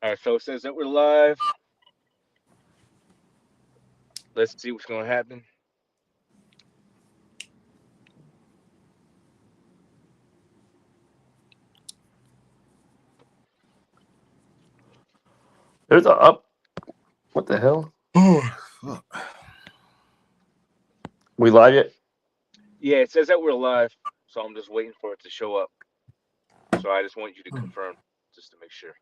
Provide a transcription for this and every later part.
All right, so it says that we're live. Let's see what's gonna happen. There's a up. What the hell? Oh, fuck. We live yet? Yeah, it says that we're live, so I'm just waiting for it to show up. So I just want you to confirm, just to make sure.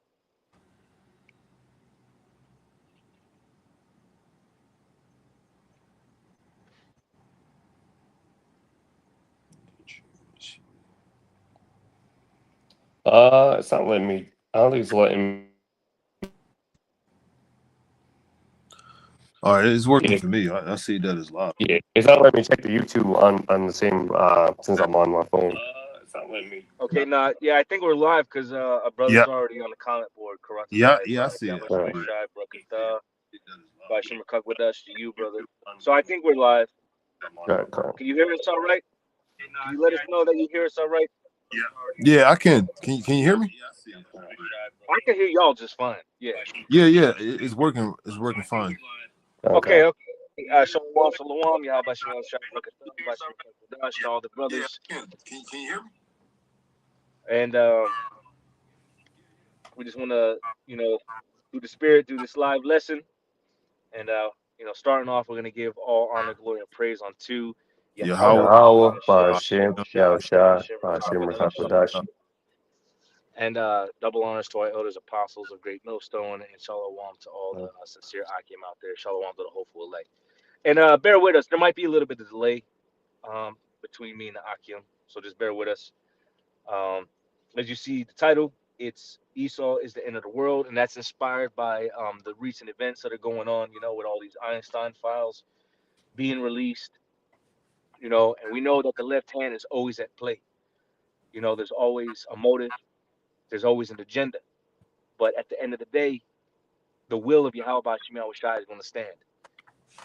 It's not letting me. I don't think it's letting me. All right, it's working Yeah, for me. I see that as live. yeah. It's not letting me check the YouTube on the same since I'm on my phone. It's not letting me. Okay, nah, yeah, I think we're live because a Yeah, brother's already on the comment board. yeah, Karatazai, yeah. I see it. Yabashim All right. Shai, Brakatah, Bashim Rakak with us to you, brother. So I think we're live. All right, Carl. Can you hear us all right? Can you let us know that you hear us all right? Yeah, I can. Can you hear me? I can hear y'all just fine. Yeah. Yeah, yeah. It's working. It's working fine. Okay, Okay. okay. Shalom, shalom, Yabashim Shai, Brakatah, Bashim Rakak with us to all the Yeah, brothers. can you hear me? And we just want to, you know, through the spirit, do this live lesson. And starting off, we're gonna give all honor, glory, and praise unto Yahweh. Yahweh, Yahweh, Bashim, Bashim, Yahushai, Yahushua, Bashim, Bashim, Rakakadash, Rakakadash. and double honors to our elders, apostles of Great Millstone, and shalom to all the sincere Akim out there. Shalom to the hopeful elect. And bear with us. There might be a little bit of delay between me and the Akim, so just bear with us. Um, as you see the title, it's Esau is the end of the world, and that's inspired by the recent events that are going on. With all these Einstein files being released. And we know that the left hand is always at play. There's always a motive. There's always an agenda. But at the end of the day, the will of Yahweh Shemiah Shai is going to stand.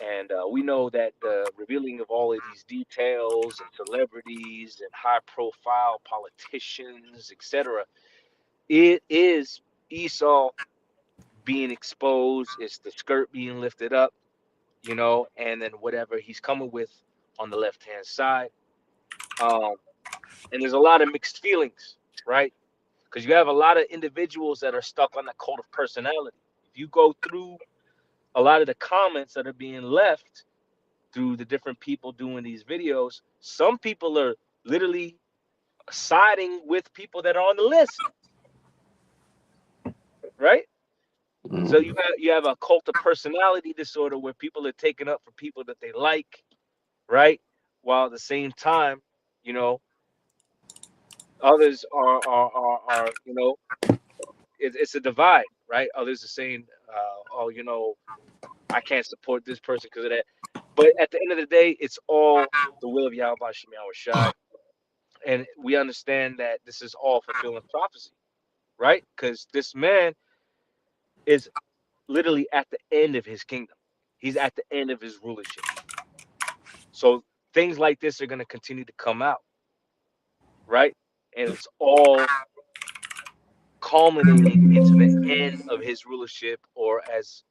And we know that the revealing of all of these details and celebrities and high profile politicians, etc., it is Esau being exposed, it's the skirt being lifted up, and then whatever he's coming with on the left hand side. Um, and there's a lot of mixed feelings, right? Because you have a lot of individuals that are stuck on that cult of personality. If you go through a lot of the comments that are being left through the different people doing these videos, some people are literally siding with people that are on the list, right? So Mm. you have a cult of personality disorder where people are taking up for people that they like, right? While at the same time, you know, others are it's a divide, right? Others are saying, oh, I can't support this person because of that. But at the end of the day, it's all the will of Yahweh Shem Shai. And we understand that this is all fulfilling prophecy, right? Because this man is literally at the end of his kingdom. He's at the end of his rulership. So things like this are going to continue to come out, right? And it's all culminating into the end of his rulership, or as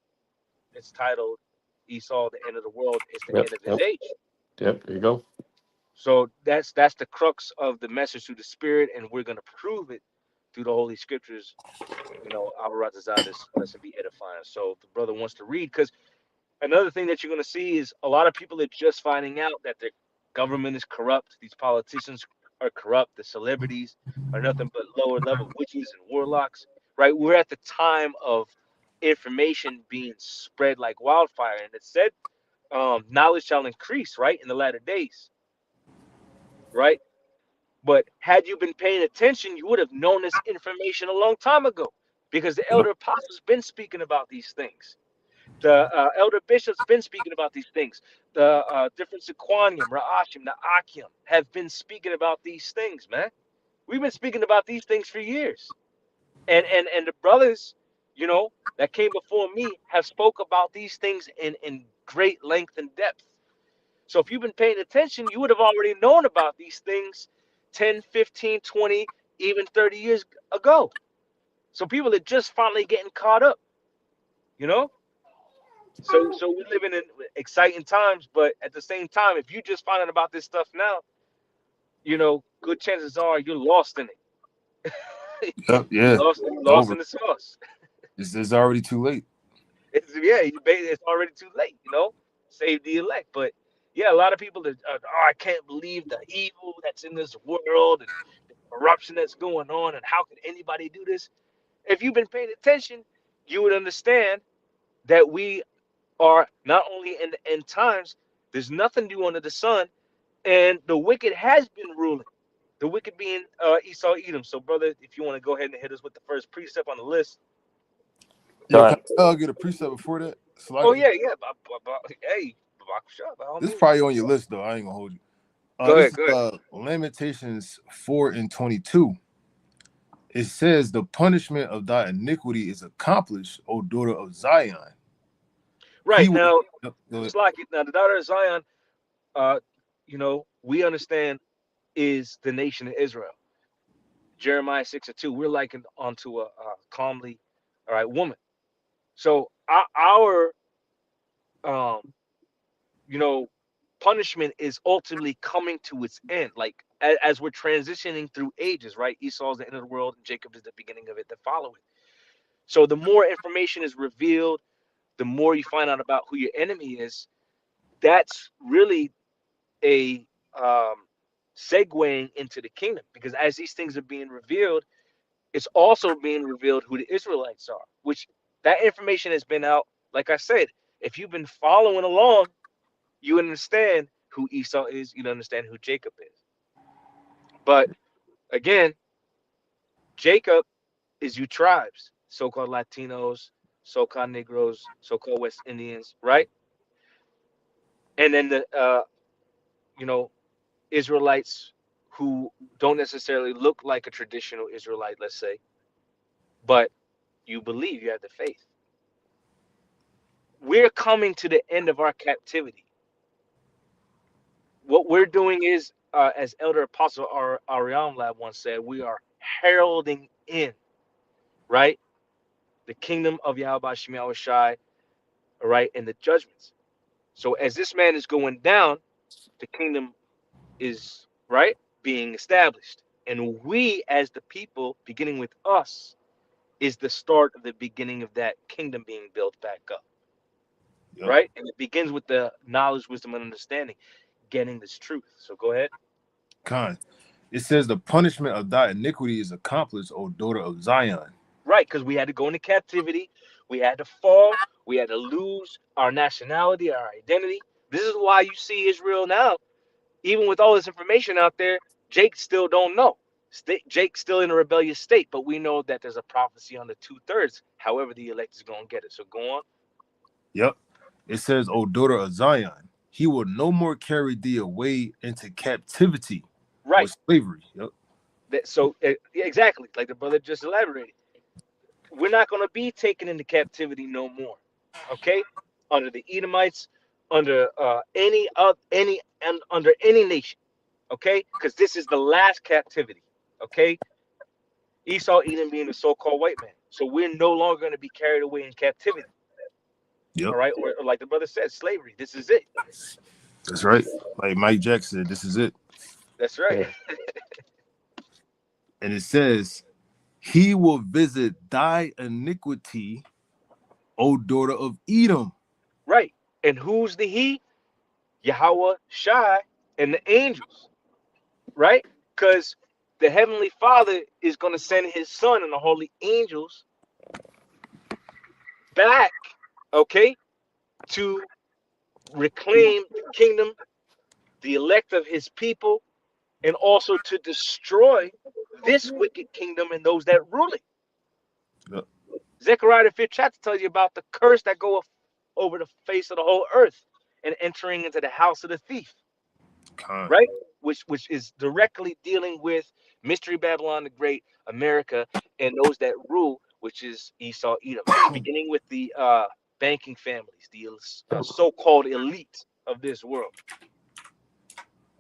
it's titled, Esau, the end of the world, is the Yep, end of his yep, age. yep. There you go. So that's the crux of the message through the spirit, and we're gonna prove it through the holy scriptures. Alvarado, this lesson be edifying. So if the brother wants to read, because another thing that you're gonna see is a lot of people are just finding out that the government is corrupt, these politicians are corrupt, the celebrities are nothing but lower level witches and warlocks, right? We're at the time of information being spread like wildfire, and it said knowledge shall increase, right, in the latter days, right? But had you been paying attention, you would have known this information a long time ago, because the Yep. elder apostles been speaking about these things. The elder bishops been speaking about these things. The different Sequanium, Ra'ashim, the Akim have been speaking about these things, man. We've been speaking about these things for years. And the brothers, that came before me have spoke about these things in great length and depth. So if you've been paying attention, you would have already known about these things 10, 15, 20, even 30 years ago. So people are just finally getting caught up, you know? So we're living in exciting times, but at the same time, if you just find out about this stuff now, good chances are you're lost in it. Yep, you yeah, lost, it's lost over. in the sauce. It's already too late. It's already too late. Save the elect. But yeah, a lot of people I can't believe the evil that's in this world and the corruption that's going on, and how could anybody do this? If you've been paying attention, you would understand that we are not only in the end times. There's nothing new under the sun, and the wicked has been ruling. The wicked being Esau, Edom. So, brother, if you want to go ahead and hit us with the first precept on the list. Yo, Go can I get a precept before that? Oh Salaki? yeah, yeah. Hey, by all This is means. probably on your list though. I ain't gonna hold you. Go This ahead, is go ahead. Lamentations 4:22. It says, "The punishment of thy iniquity is accomplished, O daughter of Zion." He Right will. now, Yep, go ahead. it's like now the daughter of Zion. We understand is the nation of Israel. Jeremiah 6:2. We're likened unto a calmly, all right, woman. So our um, you know, punishment is ultimately coming to its end. Like as we're transitioning through ages, right? Esau's the end of the world, and Jacob is the beginning of it that follow it. So the more information is revealed, the more you find out about who your enemy is. That's really a segueing into the kingdom, because as these things are being revealed, it's also being revealed who the Israelites are, which that information has been out. Like I said, if you've been following along, you understand who Esau is, you understand who Jacob is. But again, Jacob is you tribes, so-called Latinos, so-called Negroes, so-called West Indians, right? And then the you know Israelites who don't necessarily look like a traditional Israelite, let's say, but you believe, you have the faith. We're coming to the end of our captivity. What we're doing is, as Elder Apostle Ariam Lab once said, we are heralding in, right, the kingdom of Yahweh Shem Shai, all right, and the judgments. So as this man is going down, the kingdom is, right, being established. And we, as the people, beginning with us, is the start of the beginning of that kingdom being built back up, Yep. right? And it begins with the knowledge, wisdom, and understanding, getting this truth. So go ahead. Con. It says, "The punishment of thy iniquity is accomplished, O daughter of Zion." Right, because we had to go into captivity, we had to fall, we had to lose our nationality, our identity. This is why you see Israel now, even with all this information out there, Jake still don't know. Jake's still in a rebellious state, but we know that there's a prophecy on the 2/3. However, the elect is going to get it. So go on. Yep. It says, "O daughter of Zion, he will no more carry thee away into captivity or Right. slavery." Yep. So exactly, like the brother just elaborated. We're not going to be taken into captivity no more. Okay, under the Edomites, under and under any nation. Okay, because this is the last captivity. Okay, Esau, Edom being the so-called white man. So we're no longer going to be carried away in captivity. Yep. All right, or like the brother said, slavery. This is it. That's right. Like Mike Jackson said, this is it. That's right. Yeah. And it says, "He will visit thy iniquity, O daughter of Edom." Right. And who's the he? Yahweh Shai and the angels. Right? Because the heavenly Father is going to send his son and the holy angels back, okay, to reclaim the kingdom, the elect of his people, and also to destroy this wicked kingdom and those that rule it. Yep. Zechariah the 5th chapter tells you about the curse that goeth over the face of the whole earth and entering into the house of the thief, Con. right? Which is directly dealing with Mystery Babylon the Great, America, and those that rule, which is Esau, Edom, beginning with the banking families, the so-called elite of this world.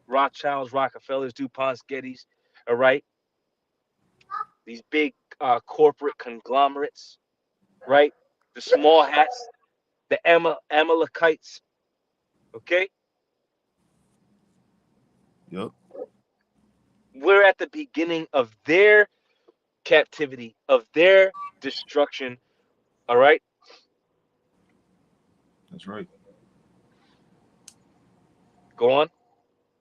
Rothschilds, Rockefellers, DuPonts, Gettys, all right? These big corporate conglomerates, right? The small hats, the Amalekites. Okay, Yep. we're at the beginning of their captivity, of their destruction. All right, That's right. go on.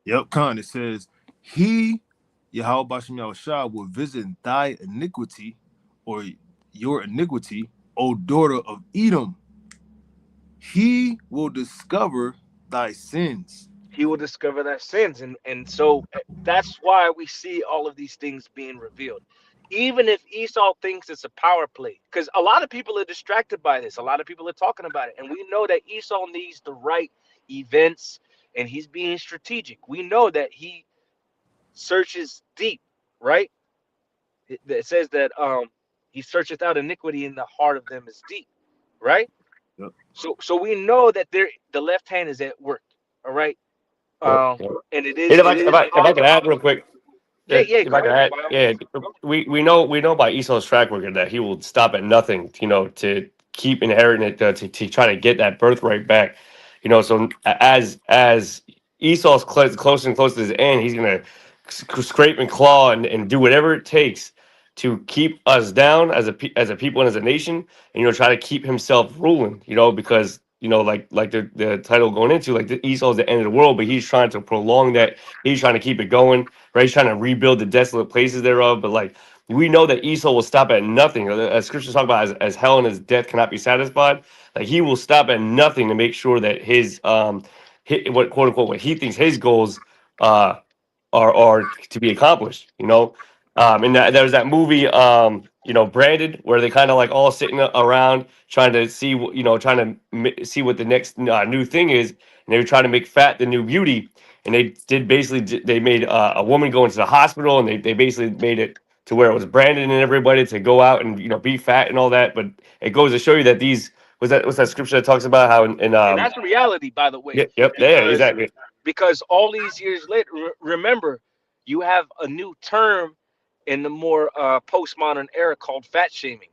Yep, Khan. It says, He, Yahweh Bashem Yahushua, will visit thy iniquity or your iniquity, O daughter of Edom. He will discover thy sins. He will discover their sins, and so that's why we see all of these things being revealed. Even if Esau thinks it's a power play, because a lot of people are distracted by this, a lot of people are talking about it, and we know that Esau needs the right events, and he's being strategic. We know that he searches deep, right? It says that he searcheth out iniquity in the heart of them is deep, right? Yep. So we know that the left hand is at work, all right. Yep, yep. And it And is it is if I can add real quick, yeah, yeah, if go I can ahead. add, By all yeah, means. we know by Esau's track record that he will stop at nothing, to keep inheriting it, to try to get that birthright back, So as Esau's closer and closer to his end, he's gonna scrape and claw and do whatever it takes to keep us down as a people and as a nation, and try to keep himself ruling, because like the title going into, like, the Esau's the end of the world, but he's trying to prolong that. He's trying to keep it going, right? He's trying to rebuild the desolate places thereof. But, like, we know that Esau will stop at nothing. As scriptures talk about, as hell and his death cannot be satisfied. Like, he will stop at nothing to make sure that what, quote unquote, what he thinks his goals uh are to be accomplished. And there's that movie, Branded, where they kind of like all sitting around trying to see see what the next new thing is, and they were trying to make fat the new beauty, and they made a woman go into the hospital, and they basically made it to where it was Brandon and everybody to go out and be fat and all that. But it goes to show you that these what's that scripture that talks about how in And that's reality, by the way, yeah, yep, yeah, because exactly, all these years later, remember, you have a new term in the more postmodern era called fat shaming.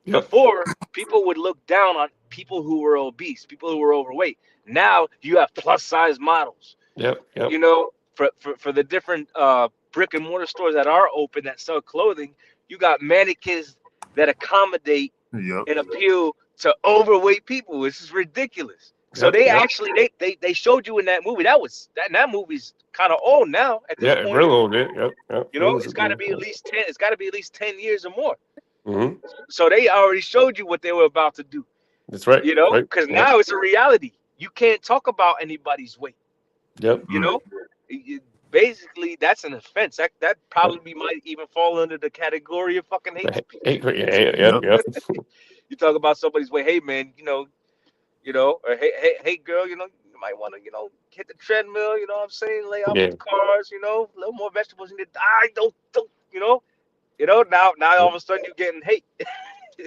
yep, Before, people would look down on people who were obese, people who were overweight. Now you have plus size models. yep, yep, For the different brick and mortar stores that are open that sell clothing, you got mannequins that accommodate Yep. and appeal to overweight people. This is ridiculous. So yep, they yep. actually they showed you in that movie. That movie's kind of old now at this Yeah, point. real old, yep, yep. It's got to be at least 10. It's got to be at least 10 years or more. Mm-hmm. So they already showed you what they were about to do. That's right. Right. Because Yep. now it's a reality. You can't talk about anybody's weight. Yep. Basically that's an offense. That probably might even fall under the category of fucking hate speech. Yep. Yep. You talk about somebody's weight, hey man, or hey girl, you might want to, hit the treadmill, you know what I'm saying, lay off Yeah. the cars, a little more vegetables in your diet, don't, now all of a sudden you're getting hate.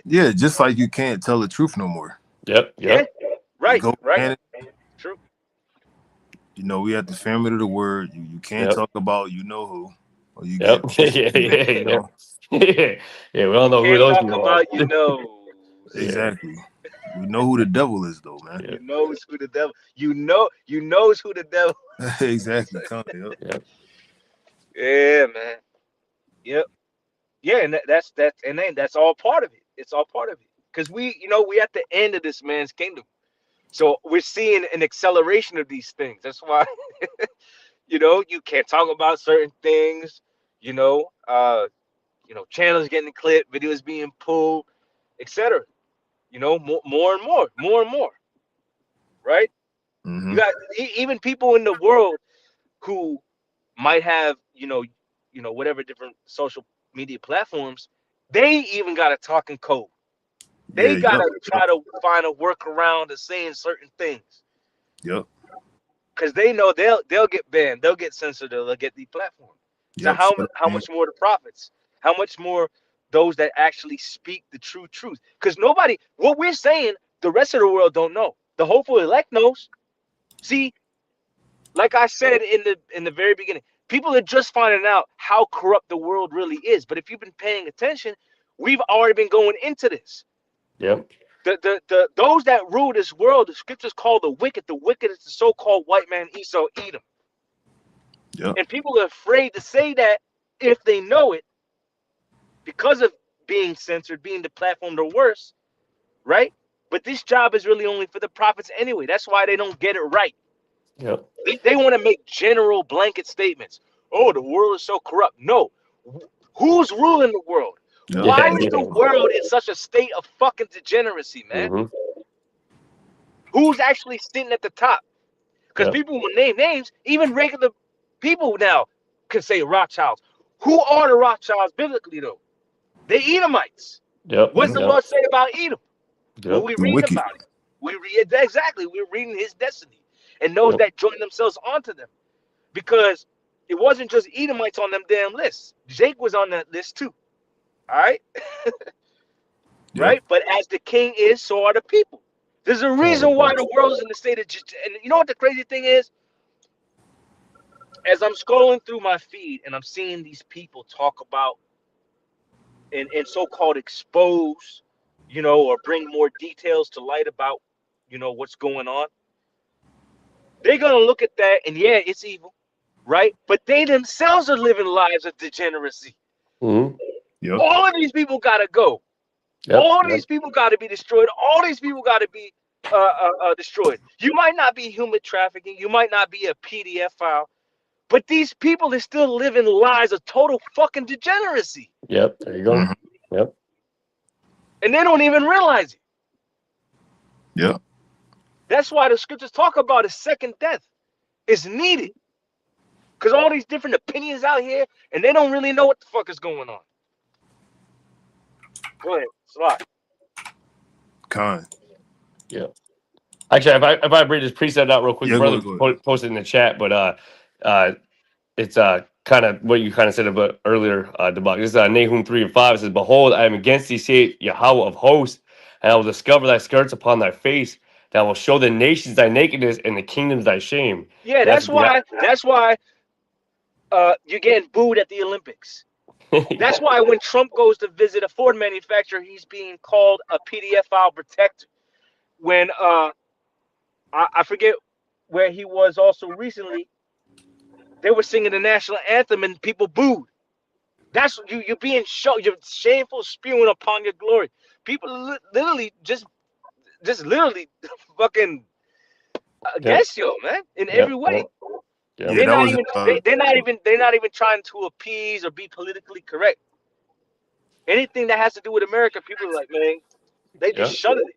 Yeah, just like you can't tell the truth no more. Yep. Yep. Yeah, right, Go right. and True. we at the family of the word. You can't Yep. talk about who, or you Yep. get Yeah. Yeah. We all know who Can't those talk people are. about exactly. We know who the devil is, though, man. Yeah. knows who the devil. Knows who the devil. Exactly. Yep. Yep. Yeah, man. Yep. Yeah, and that's all part of it. It's all part of it. Because we at the end of this man's kingdom. So we're seeing an acceleration of these things. That's why you can't talk about certain things, channels getting clipped, videos being pulled, etc. More and more, right? Mm-hmm. You got even people in the world who might have, whatever different social media platforms, they even got a talking code. They gotta try to find a workaround to saying certain things. Yep. Because they know they'll get banned, they'll get censored, they'll get deplatformed. So Yep. how much more the prophets? How much more those that actually speak the true truth? Because what we're saying, the rest of the world don't know. The hopeful elect knows. See, like I said in the very beginning, people are just finding out how corrupt the world really is. But if you've been paying attention, We've already been going into this. Yep. Those that rule this world, the scriptures call the wicked. The wicked is the so-called white man Esau, Edom. Yep. And people are afraid to say that if they know it, because of being censored, being deplatformed or worse, right? But this job is really only for the prophets anyway. That's why they don't get it right. Yep. They want to make general blanket statements. Oh, the world is so corrupt. No. Who's ruling the world? Yep. Why Yeah. is the world in such a state of fucking degeneracy, man? Mm-hmm. Who's actually sitting at the top? Because Yep. people will name names, even regular people now can say Rothschilds. Who are the Rothschilds biblically, though? They Edomites. Yep. What's the Yep. Lord say about Edom? What Yep. we The reading wicked. about it? We read exactly. We're reading his destiny and those Yep. that join themselves onto them, because it wasn't just Edomites on them damn lists. Jake was on that list too. All right, Yep. right. But as the king is, so are the people. There's a reason why the world is in the state of. And you know what the crazy thing is? As I'm scrolling through my feed and I'm seeing these people talk about and so-called expose, you know, or bring more details to light about, you know, what's going on. They're gonna look at that and yeah, it's evil, right? But they themselves are living lives of degeneracy. Mm-hmm. Yep. All of these people gotta go. Yep. All Yep. these people gotta be destroyed. All these people gotta be destroyed. You might not be human trafficking. You might not be a PDF file, but these people are still living lives of total fucking degeneracy, Yep. There you go. Mhm. Yep. and they don't even realize it. Yep. That's why the scriptures talk about a second death is needed, because all these different opinions out here, and they don't really know what the fuck is going on. Go ahead, Slot. Con. Actually, if I read this precept out real quick, Yeah, brother go ahead. posted in the chat, but it's kind of what you kind of said about earlier, Debak. This is Nahum 3:5. It says, "Behold, I am against thee, saith Yahweh of hosts, and I will discover thy skirts upon thy face, and I will show the nations thy nakedness and the kingdoms thy shame." Yeah, That's that's why you're getting booed at the Olympics. That's why when Trump goes to visit a Ford manufacturer, he's being called a PDF file protector. When I forget where he was also recently, they were singing the national anthem and people booed. That's you're being you're shameful spewing upon your glory. People literally just literally fucking Yep. against you, man, in Yep. every way. Yep. Yeah, They're that not was even they're not even trying to appease or be politically correct. Anything that has to do with America, people are like, man, they just Yeah. shunning it.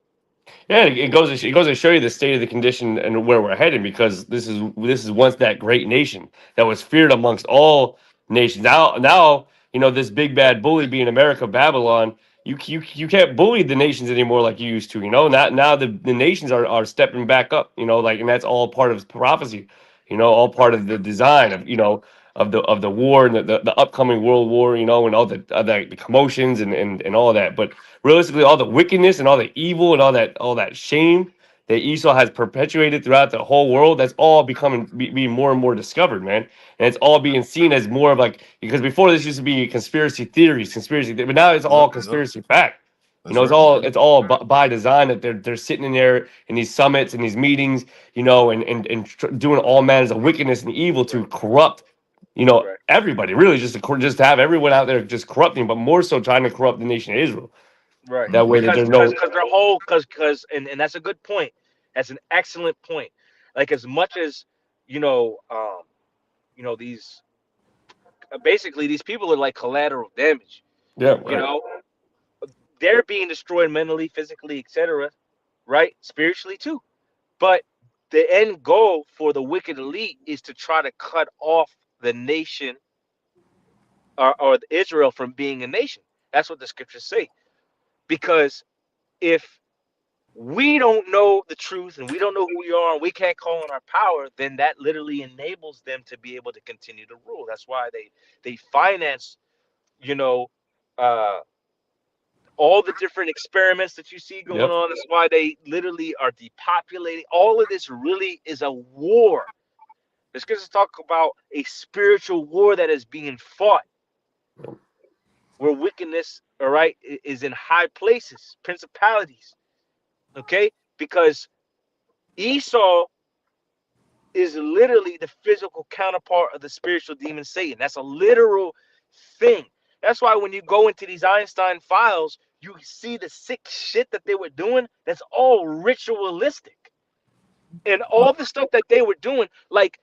Yeah, it goes to show you the state of the condition and where we're headed, because this is once that great nation that was feared amongst all nations. Now you know, this big bad bully being America, Babylon. You can't bully the nations anymore like you used to. You know, now the nations are stepping back up. You know, like, and that's all part of prophecy. You know, all part of the design of, you know, of the war and the upcoming world war. You know, and all the commotions and all that. But realistically, all the wickedness and all the evil and all that shame that Esau has perpetuated throughout the whole world, that's all being more and more discovered, man. And it's all being seen as more of like, because before this used to be conspiracy theories, but now it's all Yep. conspiracy fact. You That's know, right. it's all by design, that they're sitting in there in these summits and these meetings, you know, and doing all manners of wickedness and evil to corrupt, you know, Right. everybody. Really, just to have everyone out there just corrupting, but more so trying to corrupt the nation of Israel. Right. That way that Because there's no. their whole and that's a good point. That's an excellent point. Like as much as you know these basically these people are like collateral damage. Yeah, You right. know, they're being destroyed mentally, physically, etc. Right, spiritually too. But the end goal for the wicked elite is to try to cut off the nation or Israel from being a nation. That's what the scriptures say. Because if we don't know the truth and we don't know who we are and we can't call on our power, then that literally enables them to be able to continue to rule. That's why they finance, you know, uh, all the different experiments that you see going Yep. on. That's why they literally are depopulating. All of this really is a war. The scriptures talk about a spiritual war that is being fought, where wickedness all right, is in high places, principalities, okay? Because Esau is literally the physical counterpart of the spiritual demon Satan. That's a literal thing. That's why when you go into these Einstein files, you see the sick shit that they were doing. That's all ritualistic. And all the stuff that they were doing, like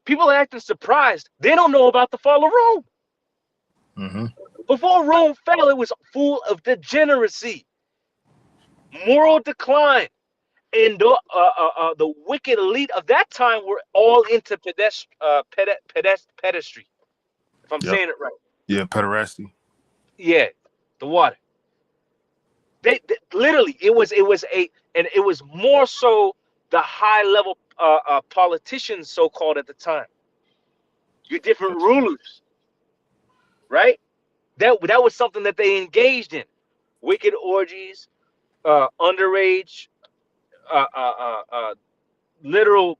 people are acting surprised. They don't know about the fall of Rome. Mm-hmm. Before Rome fell, it was full of degeneracy, moral decline. And the wicked elite of that time were all into pedestry, if I'm Yep. saying it right. Yeah, pederasty. Yeah, the water. They literally it was and it was more so the high level politicians, so called at the time. Your different rulers, right? That was something that they engaged in. Wicked orgies, underage, uh, uh, uh, uh, literal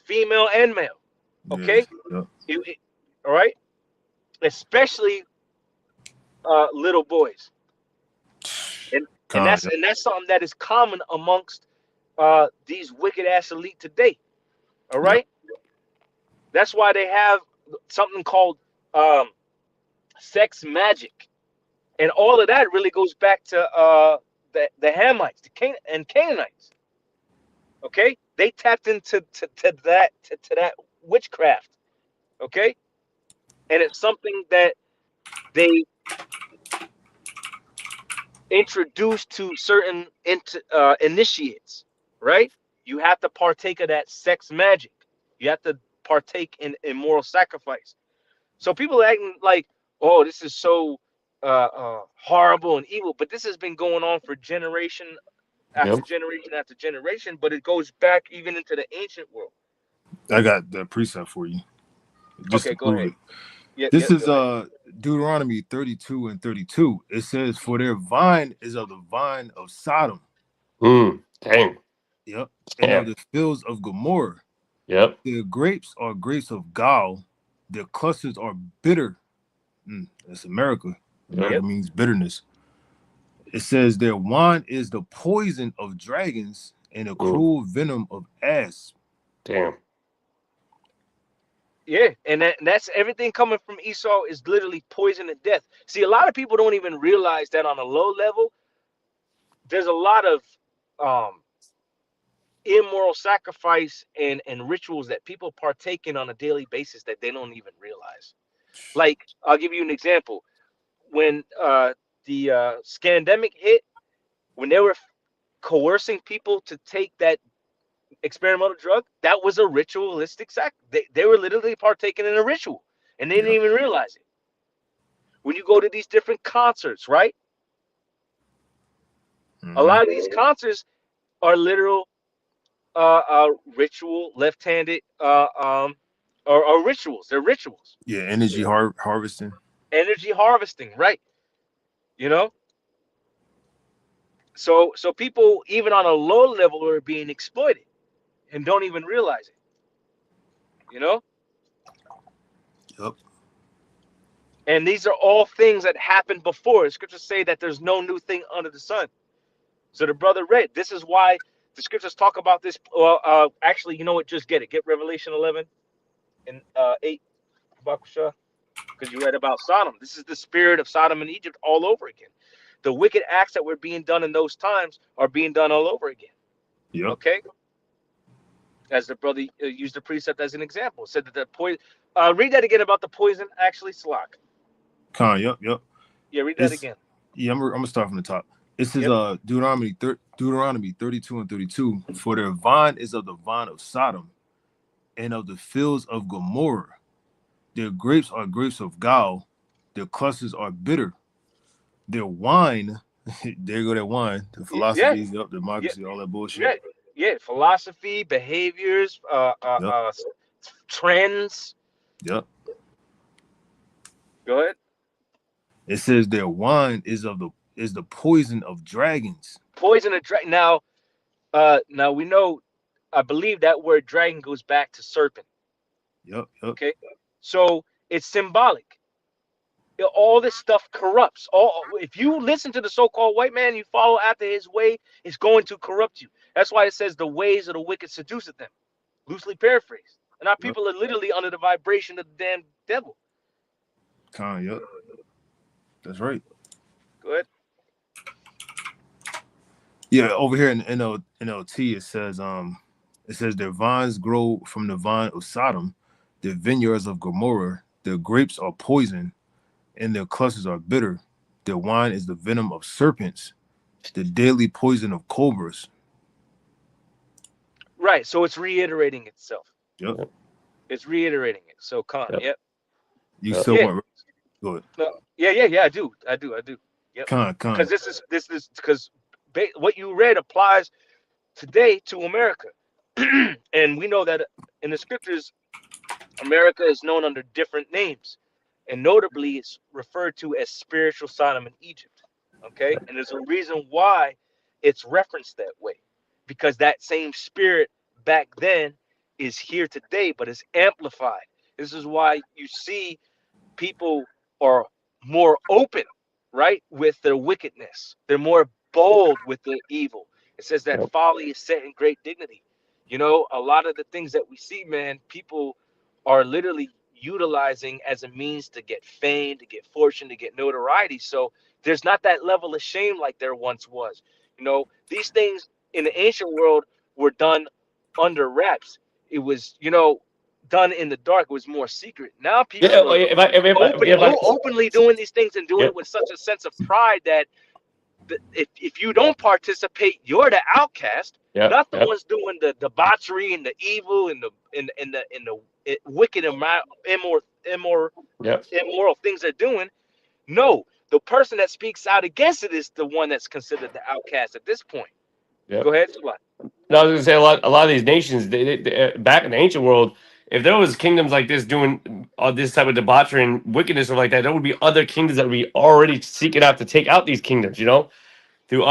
female and male. Yeah. Okay, Yep. all right, especially little boys, and Con, yep. that's something that is common amongst these wicked ass elite today. All Yep. right, that's why they have something called um, sex magic, and all of that really goes back to the Hamites, and Canaanites. Okay, they tapped into to that witchcraft. Okay, and it's something that they introduced to certain initiates, right? You have to partake of that sex magic. You have to partake in moral sacrifice. So people are acting like, oh, this is so horrible and evil, but this has been going on for generation after Yep. generation after generation. But it goes back even into the ancient world. I got the precept for you just Okay, to go prove ahead. it. Yep, This yep, is go ahead. Deuteronomy 32 and 32. It says, "For their vine is of the vine of Sodom." Dang. Yep. And Yeah. of the fields of Gomorrah. Yep. Their grapes are grapes of gall. Their clusters are bitter. That's America. Yep. America Yep. means bitterness. It says their wine is the poison of dragons and the cruel venom of asps. Damn. Yeah, and that's everything coming from Esau is literally poison and death. See, a lot of people don't even realize that on a low level, there's a lot of um, immoral sacrifice and rituals that people partake in on a daily basis that they don't even realize. Like, I'll give you an example. When the scandemic hit, when they were coercing people to take that experimental drug, that was a ritualistic sac. They were literally partaking in a ritual, and they didn't Yep. even realize it. When you go to these different concerts, right? A Mhm. lot of these concerts are literal ritual, left-handed, or rituals. They're rituals. Yeah, energy harvesting. Energy harvesting, right? You know, so people even on a low level are being exploited and don't even realize it. You know, Yep. and these are all things that happened before. Scriptures say that there's no new thing under the sun. So the brother read. This is why the scriptures talk about this. Actually, you know what? Just get it. Get Revelation 11 and 8, Bakusha, because you read about Sodom. This is the spirit of Sodom and Egypt all over again. The wicked acts that were being done in those times are being done all over again. Yep. Okay, as the brother used the precept as an example, said that the poison. Read that again about the poison. Actually, Slock. Con, yep, yep. Yeah, read that It's again. yeah, I'm gonna start from the top. It says Yep. Deuteronomy 32 and 32. For their vine is of the vine of Sodom, and of the fields of Gomorrah. Their grapes are grapes of gall, their clusters are bitter. Their wine, there you go that wine, the Yeah, philosophies, yep, yeah, democracy, all that bullshit. yeah, yeah. Philosophy, behaviors, Yep, trends. yep. Go ahead. It says their wine is the poison of dragons. Poison a dragon. Now we know. I believe that word dragon goes back to serpent. Yep, yep, Okay, so it's symbolic. All this stuff corrupts. If you listen to the so-called white man, you follow after his way, it's going to corrupt you. That's why it says the ways of the wicked seduceth them. Loosely paraphrased. And our Yep. people are literally under the vibration of the damn devil. Yep. That's right. Go ahead. Yeah, over here in NLT it says their vines grow from the vine of Sodom, their vineyards of Gomorrah, their grapes are poison, and their clusters are bitter. Their wine is the venom of serpents, the deadly poison of cobras. Right. So it's reiterating itself. Yep. It's reiterating it. So Khan, Yep. yep. You still Yeah. want go ahead. No, yeah, I do. Yep. Con. Because this is because what you read applies today to America. And we know that in the scriptures, America is known under different names. And notably, it's referred to as spiritual Sodom and Egypt. Okay. And there's a reason why it's referenced that way. Because that same spirit back then is here today, but it's amplified. This is why you see people are more open, right, with their wickedness. They're more bold with their evil. It says that Yep. folly is set in great dignity. You know, a lot of the things that we see, man, people are literally utilizing as a means to get fame, to get fortune, to get notoriety. So there's not that level of shame like there once was. You know, these things in the ancient world were done under wraps. It was, done in the dark. It was more secret. Now people Yeah, are openly doing these things and doing yeah. it with such a sense of pride that if you don't participate, you're the outcast. Yeah, Not the yeah. ones doing the debauchery and the evil and the wicked immoral things they're doing. No, the person that speaks out against it is the one that's considered the outcast at this point. Yep. Go ahead, Swat. No, I was gonna say a lot of these nations, they back in the ancient world, if there was kingdoms like this doing all this type of debauchery and wickedness or like that, there would be other kingdoms that would be already seeking out to take out these kingdoms, through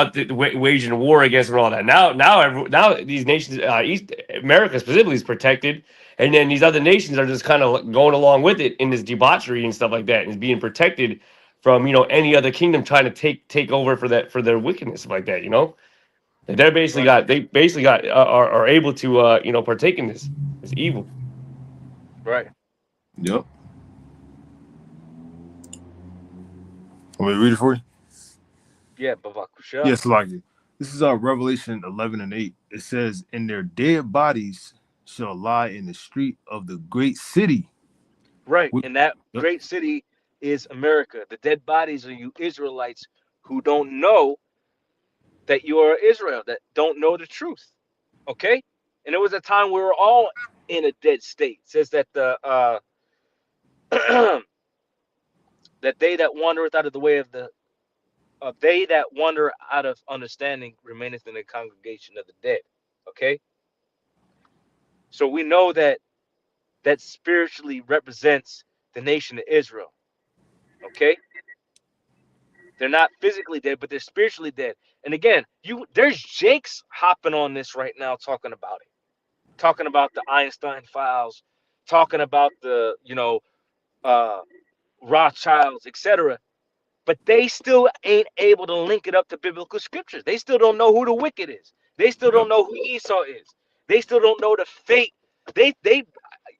waging war against them and all that. Now these nations, East America specifically, is protected, and then these other nations are just kind of going along with it in this debauchery and stuff like that, and is being protected from any other kingdom trying to take over for their wickedness like that. They basically got are able to partake in this evil. Right. Yep. Want me to read it for you? Yeah, Bavakusha. Yes, Lagi. This is Revelation 11:8. It says, "And their dead bodies shall lie in the street of the great city." Right. We- And that Yep. great city is America. The dead bodies are you Israelites who don't know that you are Israel, that don't know the truth. Okay? And it was a time we were all in a dead state. It says that the that they that wandereth out of the way of they that wander out of understanding remaineth in the congregation of the dead. Okay? So we know that spiritually represents the nation of Israel. Okay? They're not physically dead, but they're spiritually dead. And again, there's Jake's hopping on this right now, talking about it, talking about the Einstein files, talking about the Rothschilds, etc. But they still ain't able to link it up to biblical scriptures. They still don't know who the wicked is. They still don't know who Esau is. They still don't know the fate.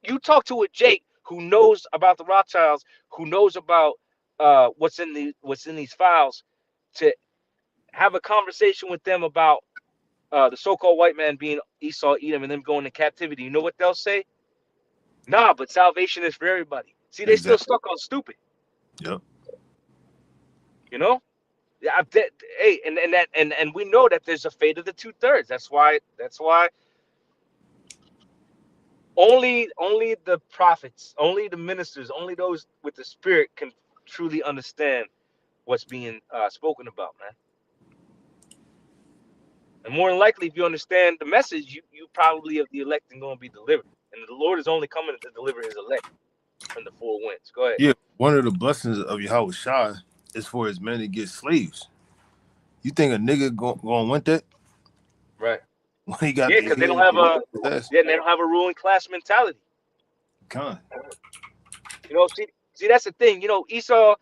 You talk to a Jake who knows about the Rothschilds, who knows about what's in these files, to have a conversation with them about the so-called white man being Esau, Edom, and them going to captivity. You know what they'll say? Nah, but salvation is for everybody. See, they still stuck on stupid. Yep. Hey, and we know that there's a fate of the 2/3. That's why only the prophets, only the ministers, only those with the spirit can truly understand what's being spoken about, man. And more than likely, if you understand the message, you probably of the elect and going to be delivered. And the Lord is only coming to deliver his elect from the four winds. Go ahead. Yeah, one of the blessings of Yahweh Shai is for his men to get slaves. You think a nigga gonna want that? Right. When he got because they don't have they don't have a ruling class mentality. Con. See, See, that's the thing. You know, Esau,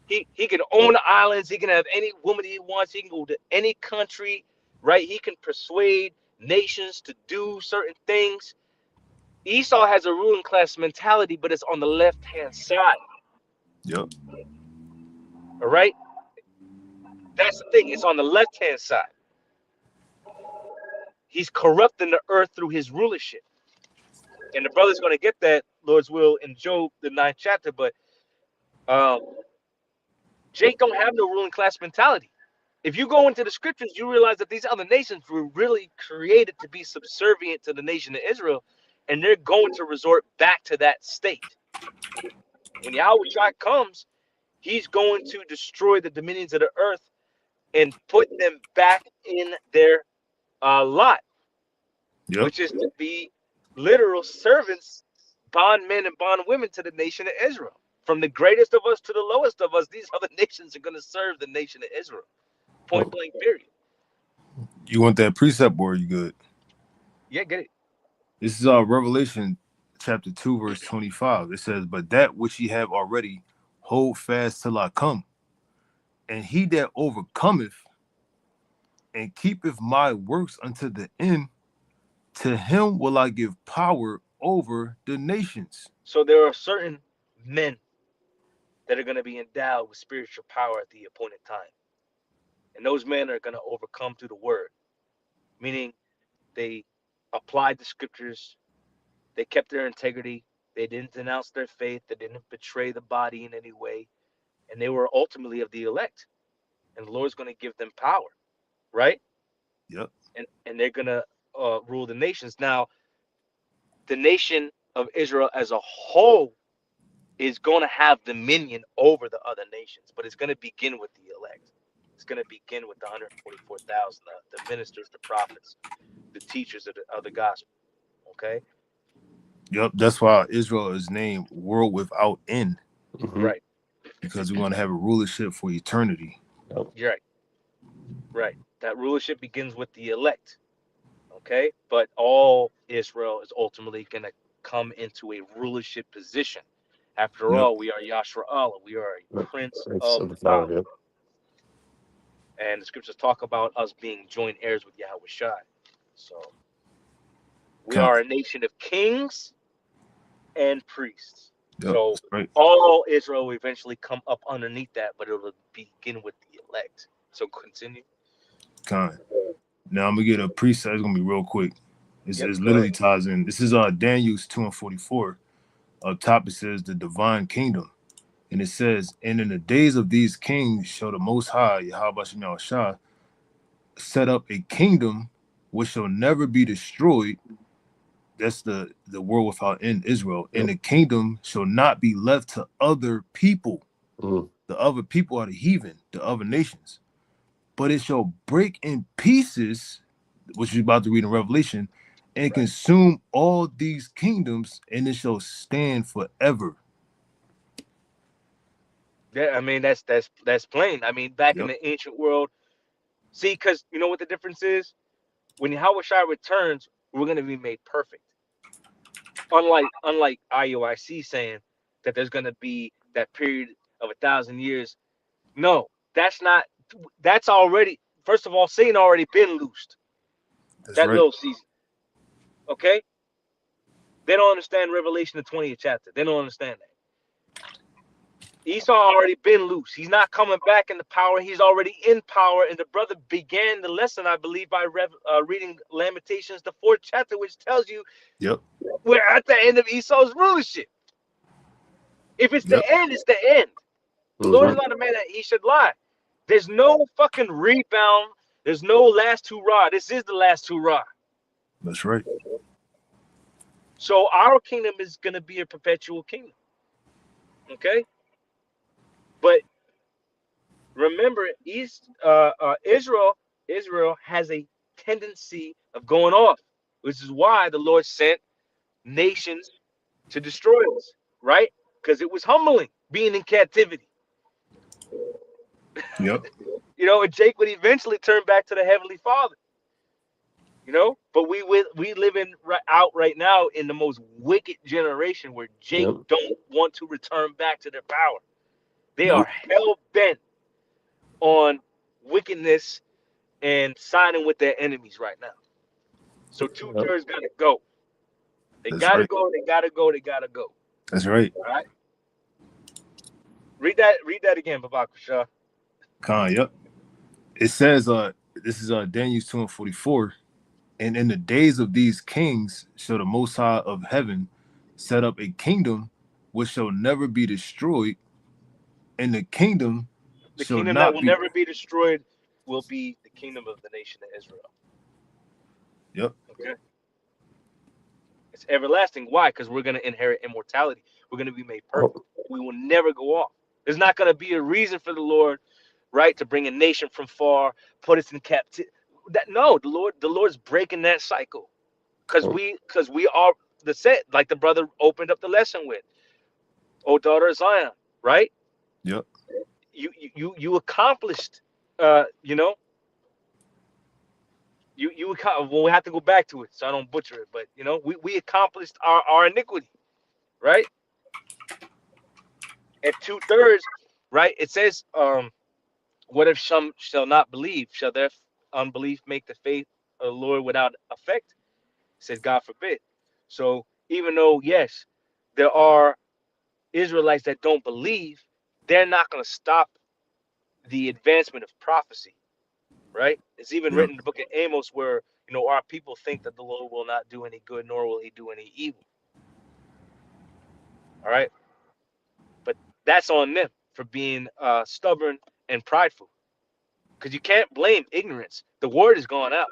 he can own the islands. He can have any woman he wants. He can go to any country, right? He can persuade nations to do certain things. Esau has a ruling class mentality, but it's on the left-hand side. Yep. All right? That's the thing. It's on the left-hand side. He's corrupting the earth through his rulership. And the brother's going to get that, Lord's will, in Job, the 9th chapter. But Jake don't have no ruling class mentality. If you go into the scriptures, you realize that these other nations were really created to be subservient to the nation of Israel, and they're going to resort back to that state. When Yahweh comes, he's going to destroy the dominions of the earth and put them back in their lot, which is to be literal servants, bondmen and bondwomen to the nation of Israel. From the greatest of us to the lowest of us, these other nations are going to serve the nation of Israel. Point blank, period. You want that precept or are you good? Yeah, get it. This is Revelation chapter 2, verse 25. It says, "But that which ye have already, hold fast till I come. And he that overcometh and keepeth my works unto the end, to him will I give power over the nations." So there are certain men that are going to be endowed with spiritual power at the appointed time. And those men are going to overcome through the word, meaning they applied the scriptures, they kept their integrity, they didn't denounce their faith, they didn't betray the body in any way, and they were ultimately of the elect. And the Lord's going to give them power, right? Yep. And they're going to rule the nations. Now, the nation of Israel as a whole is going to have dominion over the other nations, but it's going to begin with the elect. It's going to begin with the 144,000, the ministers, the prophets, the teachers of the gospel. Okay. Yep. That's why Israel is named World Without End. Right. Because we're going to have a rulership for eternity. You're right. Right. That rulership begins with the elect. Okay. But all Israel is ultimately going to come into a rulership position. After all, we are Yashra Allah. We are a prince of the power. And the scriptures talk about us being joint heirs with Yahweh Shai. So we are a nation of kings and priests. So all Israel will eventually come up underneath that, but it will begin with the elect. So continue. Now I'm gonna get a precept. It's gonna be real quick. It literally ties in. This is Daniel 2:44. Up top it says the divine kingdom. And it says, "And in the days of these kings shall the Most High, Yahweh Shem Shah, set up a kingdom which shall never be destroyed." That's the world without end, Israel. And the kingdom shall not be left to other people. The other people are the heathen, the other nations. But it shall break in pieces, which we're about to read in Revelation, and consume all these kingdoms, and it shall stand forever. Yeah, I mean that's plain. I mean, back in the ancient world, see, because you know what the difference is? When Yahweh Shai returns, we're gonna be made perfect. Unlike IUIC saying that there's gonna be that period of 1,000 years. No, that's not. That's already. First of all, Satan already been loosed. That little season. Okay. They don't understand Revelation, the 20th chapter. They don't understand that. Esau already been loose. He's not coming back into power. He's already in power. And the brother began the lesson, I believe, by reading Lamentations, the 4th chapter, which tells you we're at the end of Esau's rulership. If it's the end, it's the end. The Lord is not a man that he should lie. There's no fucking rebound. There's no last hurrah. This is the last hurrah. That's right. So our kingdom is going to be a perpetual kingdom. Okay? But remember, Israel has a tendency of going off, which is why the Lord sent nations to destroy us, right? Because it was humbling being in captivity. Yep. You know, and Jake would eventually turn back to the Heavenly Father. You know, but we live in right now in the most wicked generation where Jake Yep. don't want to return back to their power. They are Nope. hell bent on wickedness and siding with their enemies right now. So Yep. two-thirds gotta go. They That's gotta right. go. They gotta go. They gotta go. That's right. All right. Read that again, Babak Khan, yep. It says, this is Daniel 2:44. And in the days of these kings shall the Most High of heaven set up a kingdom which shall never be destroyed, and the kingdom The shall kingdom that not will be. never be destroyed will be the kingdom of the nation of Israel. Yep. Okay. It's everlasting. Why? Because we're going to inherit immortality. We're going to be made perfect. We will never go off. There's not going to be a reason for the Lord, right, to bring a nation from far, put us in captivity. No, the Lord's breaking that cycle, because we are the set, like the brother opened up the lesson with, "O daughter of Zion," right? Yep. You accomplished, you know, well, we have to go back to it so I don't butcher it, but you know, we accomplished our iniquity, right? At 2/3, right? It says, what if some shall not believe? Shall their unbelief make the faith of the Lord without effect? It says, God forbid. So even though, yes, there are Israelites that don't believe, they're not going to stop the advancement of prophecy, right? It's even Yep. written in the book of Amos where, you know, our people think that the Lord will not do any good, nor will he do any evil. All right. But that's on them for being stubborn and prideful. Because you can't blame ignorance. The word has gone out.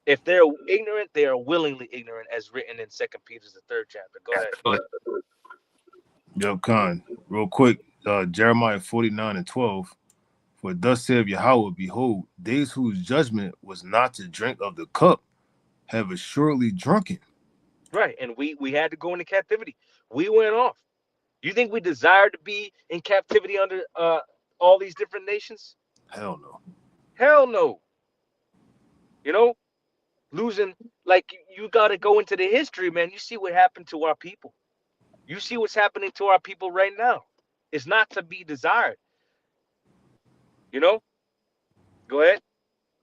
If they're ignorant, they are willingly ignorant, as written in 2 Peter, the 3rd chapter. Go ahead. Yep. Khan. Real quick, Jeremiah 49:12. For thus saith Yahweh, behold, days whose judgment was not to drink of the cup have assuredly drunken. Right. And we had to go into captivity. We went off. You think we desire to be in captivity under all these different nations? Hell no. Hell no. You know, losing, like, you got to go into the history, man. You see what happened to our people. You see what's happening to our people right now. It's not to be desired. You know, go ahead.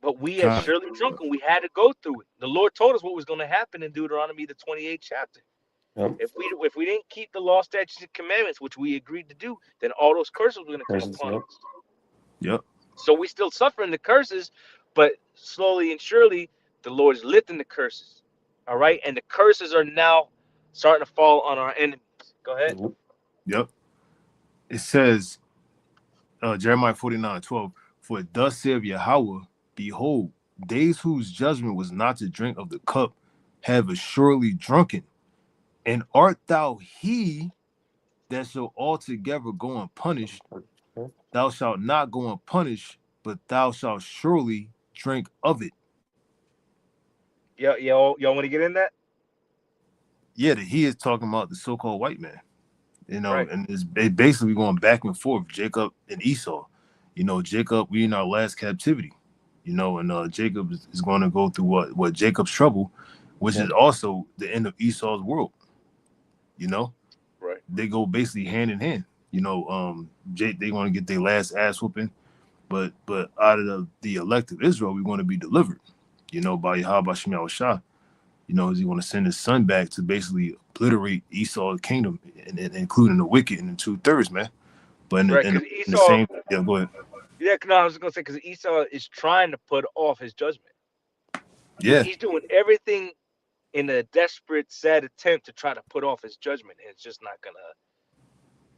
But we have Khan. surely drunken. We had to go through it. The Lord told us what was going to happen in Deuteronomy, the 28th chapter. Yep. If we didn't keep the law, statutes, and commandments, which we agreed to do, then all those curses were going to come upon Yep. us. Yep. So we still suffering the curses, but slowly and surely, the Lord's lifting the curses. All right, and the curses are now starting to fall on our enemies. Go ahead. Yep. It says, Jeremiah 49:12. For thus saith Yahweh, behold, days whose judgment was not to drink of the cup have assuredly drunken. And art thou he that shall altogether go unpunished? Thou shalt not go unpunished, but thou shalt surely drink of it. Y'all want to get in that? Yeah, the he is talking about the so-called white man. You know, Right. and it's basically going back and forth, Jacob and Esau. You know, Jacob, we in our last captivity, you know, and Jacob is going to go through what Jacob's trouble, which is also the end of Esau's world. You know, Right. they go basically hand in hand. You know, they want to get their last ass whooping, but out of the elect of Israel, we want to be delivered. You know, by Yahweh Shem Shah. You know, he want to send his son back to basically obliterate Esau's kingdom, and including the wicked in the 2/3, man. But Right. in Because the Esau, same, yeah, go ahead. yeah, no, I was going to say, because Esau is trying to put off his judgment. Yeah, He's doing everything in a desperate, sad attempt to try to put off his judgment, and it's just not going to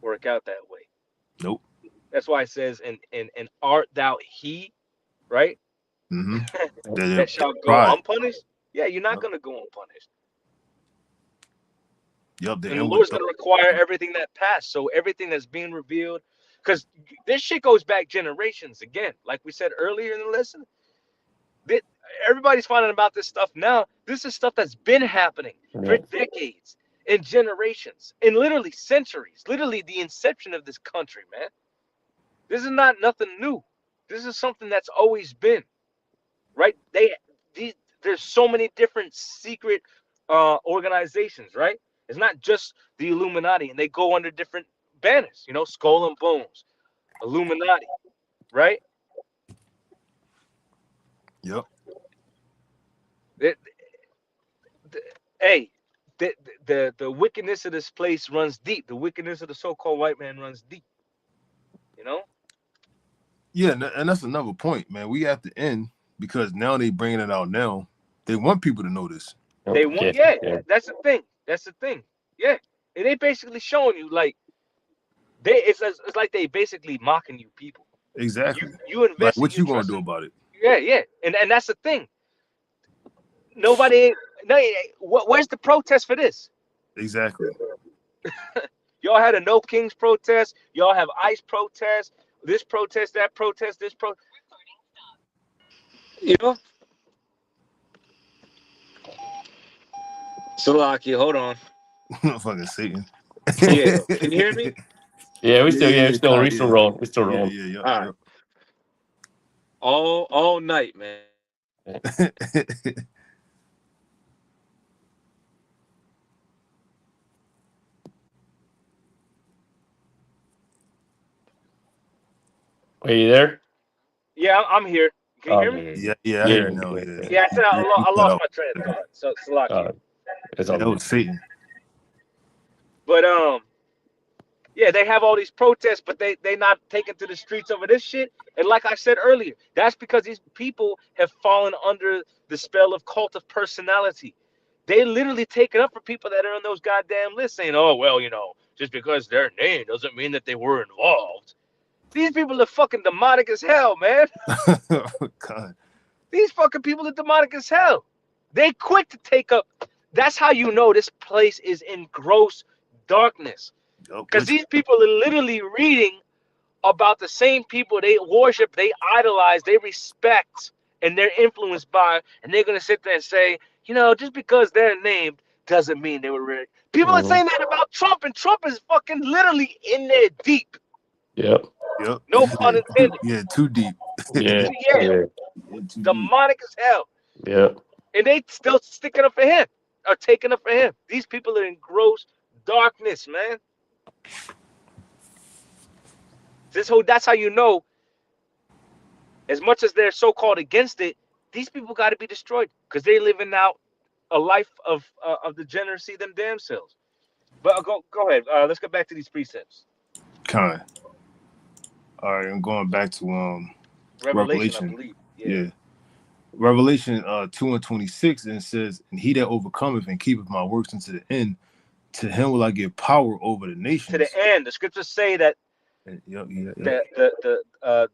work out that way. nope. That's why it says, and art thou he, right? Mm-hmm. That shall go Pride. unpunished? Yeah, you're not Yep. going to go unpunished. Yep. And the Lord's going to require everything that passed. So everything that's being revealed, because this shit goes back generations again. Like we said earlier in the lesson, everybody's finding about this stuff now. This is stuff that's been happening for decades and generations and literally centuries, literally the inception of this country, man. This is not nothing new. This is something that's always been, right? there's so many different secret organizations, right? It's not just the Illuminati, and they go under different banners, you know, Skull and Bones, Illuminati, right? Yep. It, hey, the wickedness of this place runs deep. The wickedness of the so-called white man runs deep. You know? Yeah, and that's another point, man. We have to end because now they bringing it out now. They want people to know this. They want, yeah, that's the thing. That's the thing. Yeah, and they basically showing you like it's like they basically mocking you, people. Exactly. You invest. Like, what you gonna do about it? Yeah, and that's the thing. Nobody. No, where's the protest for this? Exactly. Y'all had a No Kings protest. Y'all have ICE protest. This protest, that protest, this pro. You know. Salaki, hold on. Fucking Satan. Yeah, can you hear me? Yeah, we still rolling. We still rolling. Yeah. All right. All night, man. Are you there? Yeah, I'm here. Can you hear me? Yeah. I hear it now. Yeah, I said I lost my train of thought. So Salaki. It's all that was Satan. But yeah, they have all these protests, but they not taken to the streets over this shit. And like I said earlier, that's because these people have fallen under the spell of cult of personality. They literally take it up for people that are on those goddamn lists, saying, "Oh well, you know, just because their name doesn't mean that they were involved." These people are fucking demonic as hell, man. God. These fucking people are demonic as hell. They quick to take up. That's how you know this place is in gross darkness. Because these people are literally reading about the same people they worship, they idolize, they respect, and they're influenced by, and they're going to sit there and say, you know, just because they're named doesn't mean they were ready. People are saying that about Trump, and Trump is fucking literally in there deep. Yep. No pun intended. Yeah, too deep. Yeah. Demonic as hell. Yeah. And they still sticking up for him, or taking up for him. These people are in gross darkness, man. That's how you know, as much as they're so-called against it, these people got to be destroyed because they're living out a life of degeneracy them damn selves. But go ahead. Let's get back to these precepts. Kind. All right, I'm going back to Revelation. I believe. Yeah. Revelation 2:26, and it says, "And he that overcometh and keepeth my works unto the end, to him will I give power over the nations." To the end, the scriptures say that Yep.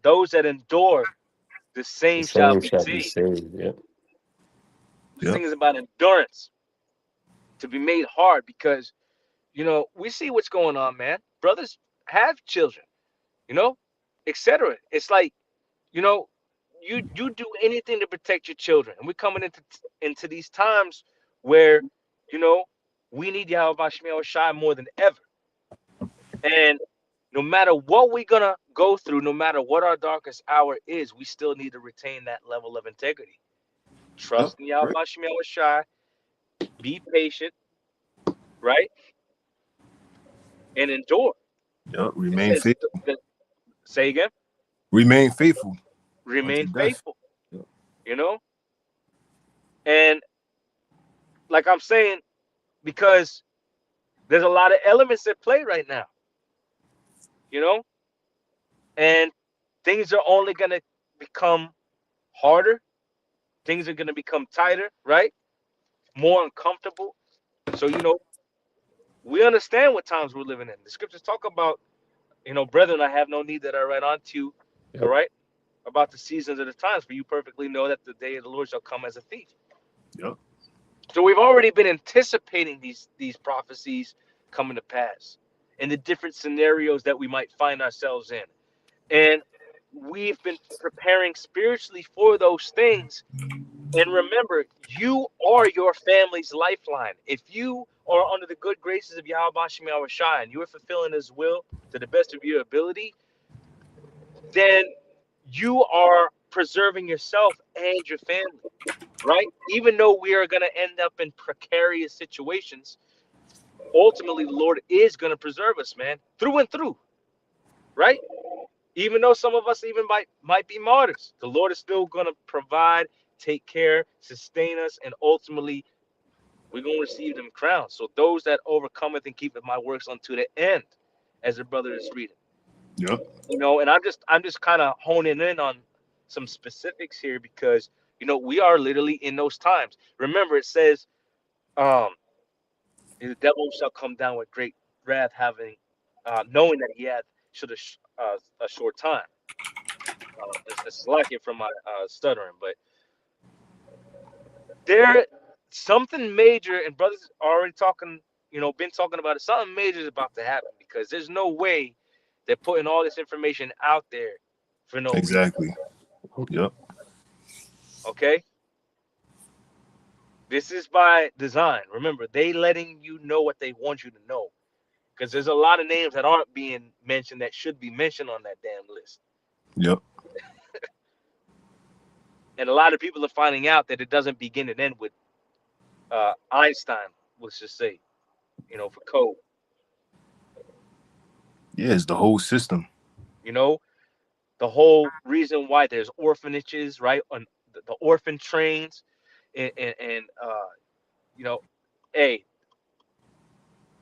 those that endure, the same shall be saved. Yep. This thing is about endurance, to be made hard, because, you know, we see what's going on, man. Brothers have children, you know, etc. It's like, you know, you do anything to protect your children, and we're coming into these times where, you know, we need Yahweh Shemel Shai more than ever. And no matter what we're gonna go through, no matter what our darkest hour is, we still need to retain that level of integrity. Trust in Yahweh Shemel Shai, be patient, right? And endure. Yep. Remain faithful. Say again. Remain faithful. Remain faithful. Yep. You know? And like I'm saying, because there's a lot of elements at play right now. You know? And things are only going to become harder. Things are going to become tighter, right? More uncomfortable. So, you know, we understand what times we're living in. The scriptures talk about, you know, brethren, I have no need that I write unto you, all right, about the seasons of the times, for you perfectly know that the day of the Lord shall come as a thief. Yep. So we've already been anticipating these prophecies coming to pass in the different scenarios that we might find ourselves in. And we've been preparing spiritually for those things. And remember, you are your family's lifeline. If you are under the good graces of Yahweh Shemel Shai and you are fulfilling his will to the best of your ability, then you are preserving yourself and your family. right? Even though we are going to end up in precarious situations, ultimately the Lord is going to preserve us, man, through and through, right? Even though some of us even might be martyrs, the Lord is still going to provide, take care, sustain us, and ultimately we're going to receive them crowns. So those that overcometh and keepeth my works unto the end, as the brother is reading. Yep. And I'm just kind of honing in on some specifics here because we are literally in those times. Remember, it says, the devil shall come down with great wrath, having knowing that he had should have a short time. It's slacking from my stuttering, but there something major, and brothers already talking, been talking about it. Something major is about to happen because there's no way they're putting all this information out there for no reason. Exactly. Yep. Okay, this is by design. Remember, they letting you know what they want you to know because there's a lot of names that aren't being mentioned that should be mentioned on that damn list. Yep. And a lot of people are finding out that it doesn't begin and end with Einstein, let's just say, for code. Yeah, it's the whole system. The whole reason why there's orphanages, right? On the orphan trains, and hey,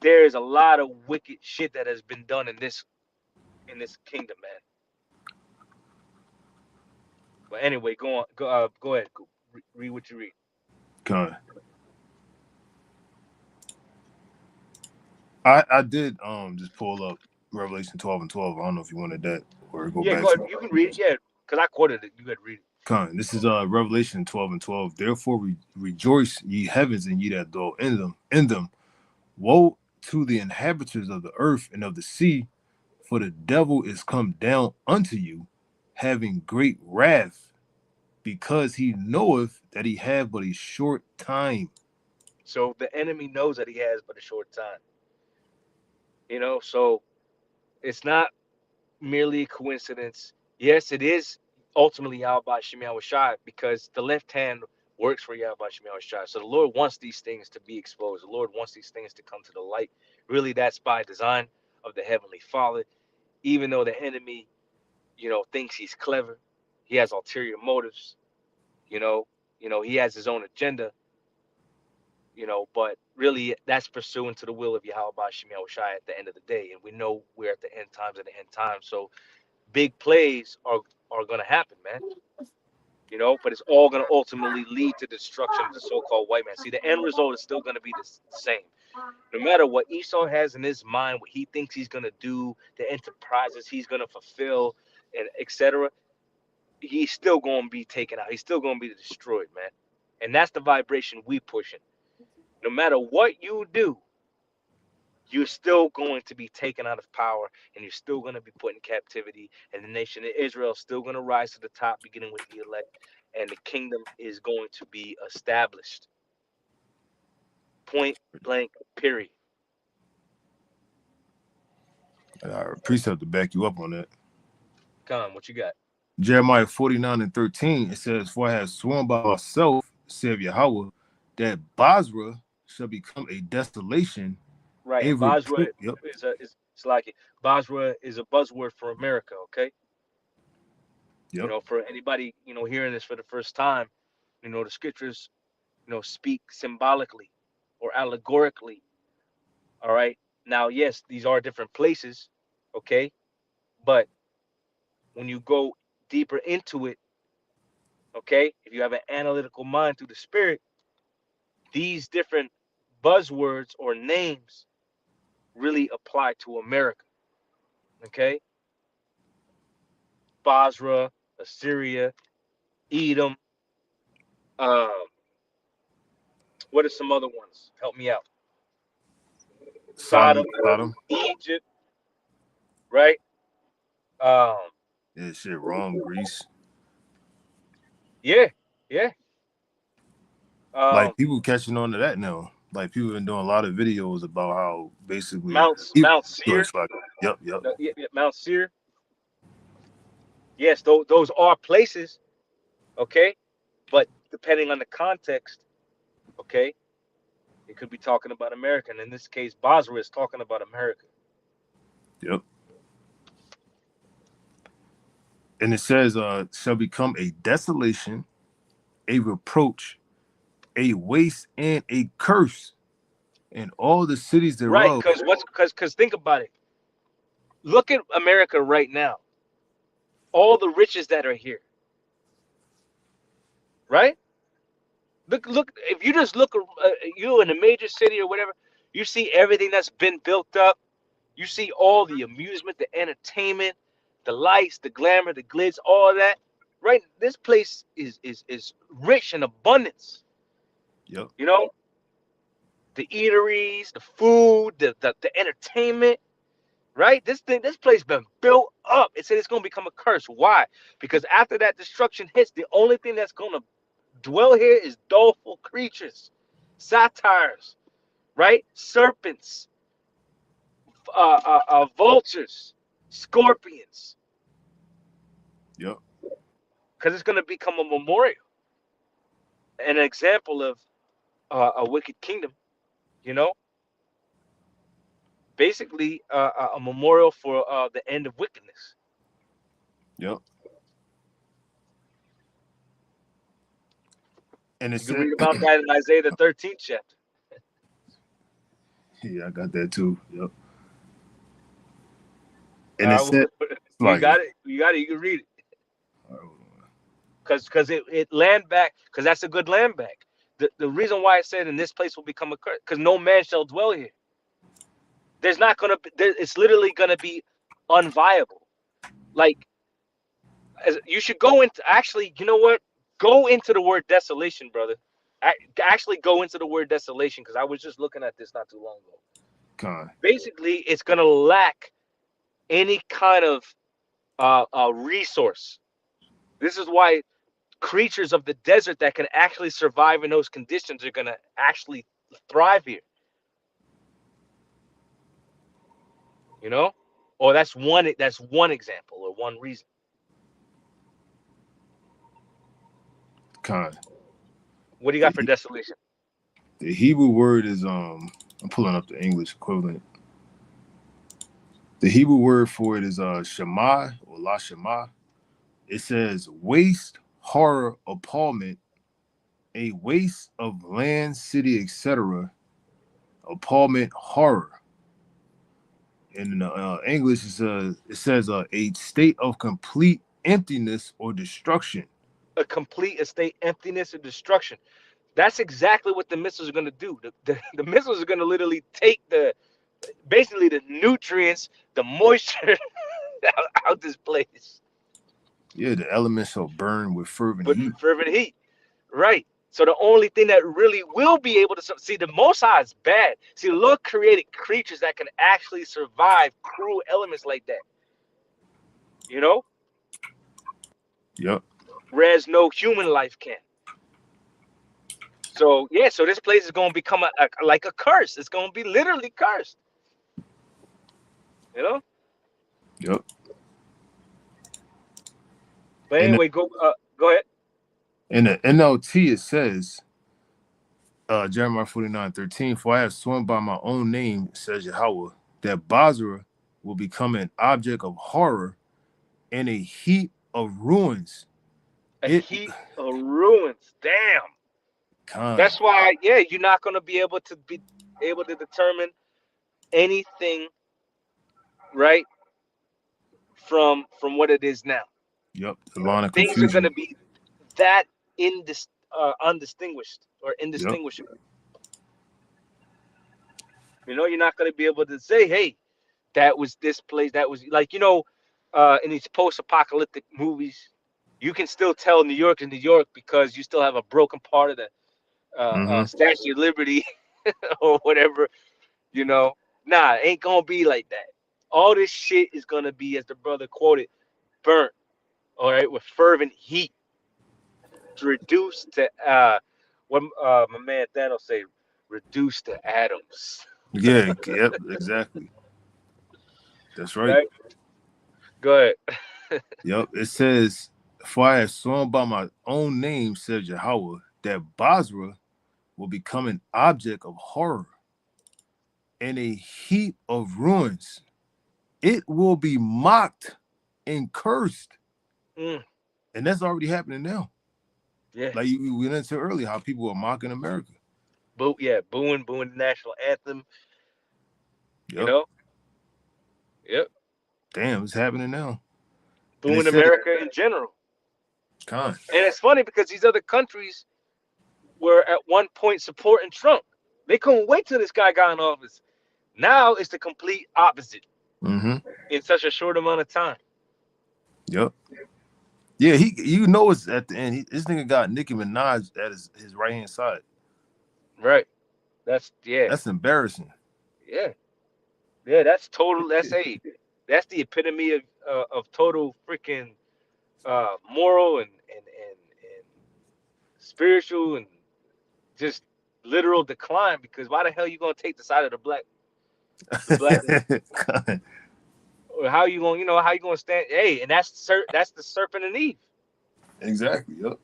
there's a lot of wicked shit that has been done in this kingdom, man. But anyway, go on, go ahead, read what you read. Con. I did just pull up Revelation 12 and 12. I don't know if you wanted that or go back go ahead. to You can read it, yeah, because I quoted it. You got to read it. Con. This is Revelation 12 and 12. Therefore rejoice ye heavens and ye that dwell in them. Woe to the inhabitants of the earth and of the sea, for the devil is come down unto you, having great wrath, because he knoweth that he have but a short time. So the enemy knows that he has but a short time. So it's not merely a coincidence. Yes, it is ultimately Yahweh Shemiah Shai because the left hand works for Yahweh Shemiah Shai. So the Lord wants these things to be exposed. The Lord wants these things to come to the light. Really, that's by design of the Heavenly Father. Even though the enemy, thinks he's clever, he has ulterior motives. He has his own agenda. But really that's pursuant to the will of Yahweh Shemiah Shai at the end of the day. And we know we're at the end times So big plays are going to happen, man. But it's all going to ultimately lead to destruction of the so-called white man. See, the end result is still going to be the same. No matter what Esau has in his mind, what he thinks he's going to do, the enterprises he's going to fulfill, and etc., he's still going to be taken out. He's still going to be destroyed, man. And that's the vibration we pushing. No matter what you do, you're still going to be taken out of power, and you're still going to be put in captivity, and the nation of Israel is still going to rise to the top, beginning with the elect, and the kingdom is going to be established. Point blank, period. Precept to back you up on that. Come on, what you got? Jeremiah 49 and 13, it says, for I have sworn by myself, saith Yahweh, that Basra shall become a desolation. Right, Basra it's like it. Basra is a buzzword for America, okay? Yep. For anybody, hearing this for the first time, the scriptures, speak symbolically or allegorically. All right. Now, yes, these are different places, okay? But when you go deeper into it, okay, if you have an analytical mind through the spirit, these different buzzwords or names really apply to America, okay? Basra, Assyria, Edom. What are some other ones? Help me out. Sodom. Egypt, right? Yeah, shit, Rome, Greece. Yeah. Like people catching on to that now. Like people been doing a lot of videos about how basically Mount Seir. Yep. Mount Seir. Yes, those are places, okay? But depending on the context, okay, it could be talking about America. And in this case, Basra is talking about America. Yep. And it says, shall become a desolation, a reproach, a waste, and a curse, and all the cities Right, thereof. because think about it. Look at America right now. All the riches that are here. Right? Look. If you just look, you in a major city or whatever, you see everything that's been built up. You see all the amusement, the entertainment, the lights, the glamour, the glitz, all that. Right? This place is rich in abundance. Yep. You know, the eateries, the food, the entertainment. Right? This place been built up. It said it's gonna become a curse. Why? Because after that destruction hits, the only thing that's gonna dwell here is doleful creatures, satyrs, right? Serpents, vultures, scorpions. Yep. Because it's gonna become a memorial, an example of a wicked kingdom. You know, basically a memorial for the end of wickedness. Yep. And it You can said, read about that in Isaiah the 13th chapter. yeah, I got that too. Yep. And it Uh, said, you got it. You got it. You can read it. Because it land back, because that's a good land back. The reason why I said in this place will become a curse, because no man shall dwell here. There's not gonna be. It's literally gonna be unviable. Like, you should go into, actually. You know what? Go into the word desolation, brother. Actually, go into the word desolation, because I was just looking at this not too long ago. Con. Basically, it's gonna lack any kind of resource. This is why creatures of the desert that can actually survive in those conditions are going to actually thrive here. You know? Or that's one example or one reason. Con. What do you got for desolation? The Hebrew word is I'm pulling up the English equivalent. The Hebrew word for it is shema or la shema. It says waste, horror, appallment, a waste of land, city, etc. Appallment, horror. In English, it says a state of complete emptiness or destruction. A complete estate emptiness and destruction. That's exactly what the missiles are going to do. The missiles are going to literally take basically the nutrients, the moisture out this place. Yeah, the elements shall burn with fervent But heat. fervent heat. Right. So the only thing that really will be able to see, the Most High is bad. See, the Lord created creatures that can actually survive cruel elements like that. You know? Yep. Whereas no human life can. So yeah, so this place is going to become like a curse. It's going to be literally cursed. You know? Yep. But anyway, go ahead. In the NLT, it says, Jeremiah 49:13, for I have sworn by my own name, says Yahweh, that Basra will become an object of horror and a heap of ruins. A heap of ruins. Damn. That's why, yeah, you're not going to be able to determine anything, right, from what it is now. Yep. The line of Things confusion. are going to be that undistinguished or indistinguishable. Yep. You know, you're not going to be able to say, hey, that was this place, that was, like, you know, in these post-apocalyptic movies, you can still tell New York is New York because you still have a broken part of the Statue of Liberty or whatever, you know. Nah, it ain't going to be like that. All this shit is going to be, as the brother quoted, burnt, all right, with fervent heat, reduced to, what my man Thanos say, reduced to atoms. Yeah, yep, exactly. That's right. Go ahead. Yep, it says, for I have sworn by my own name, says Yahweh, that Basra will become an object of horror and a heap of ruins. It will be mocked and cursed. Mm, And that's already happening now. yeah. Like we went into earlier, how people are mocking America. Booing the national anthem. You Yep. know? Yep. Damn, it's happening now. And it Booing said, America in general. Con. And it's funny because these other countries were at one point supporting Trump. They couldn't wait till this guy got in office. Now it's the complete opposite Mm-hmm. in such a short amount of time. Yep. Yeah, it's at the end. This nigga got Nicki Minaj at his right hand side. Right. That's embarrassing. Yeah. That's total. That's the epitome of total freaking moral and spiritual and just literal decline. Because why the hell you gonna take the side of the black? Con. Or how you gonna stand? Hey, and that's the serpent and Eve. Exactly. Yep.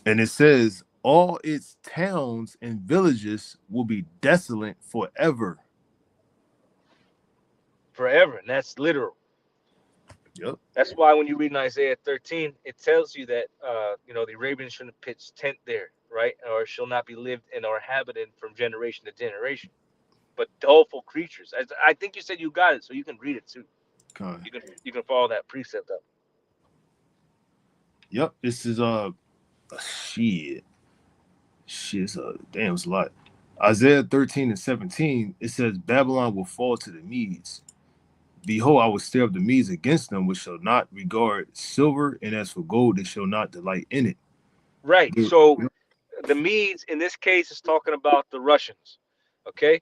And it says all its towns and villages will be desolate forever. Forever, and that's literal. Yep. That's why when you read in Isaiah 13, it tells you that the Arabians shouldn't pitch tent there, right? Or shall not be lived and or inhabited from generation to generation. But doleful creatures. I think you said you got it, so you can read it too. Con. You can follow that precept up. Yep. This is shit. It's a lot. Isaiah 13 and 17, it says Babylon will fall to the Medes. Behold, I will stir up the Medes against them, which shall not regard silver, and as for gold, they shall not delight in it. Right. So the Medes in this case is talking about the Russians. Okay.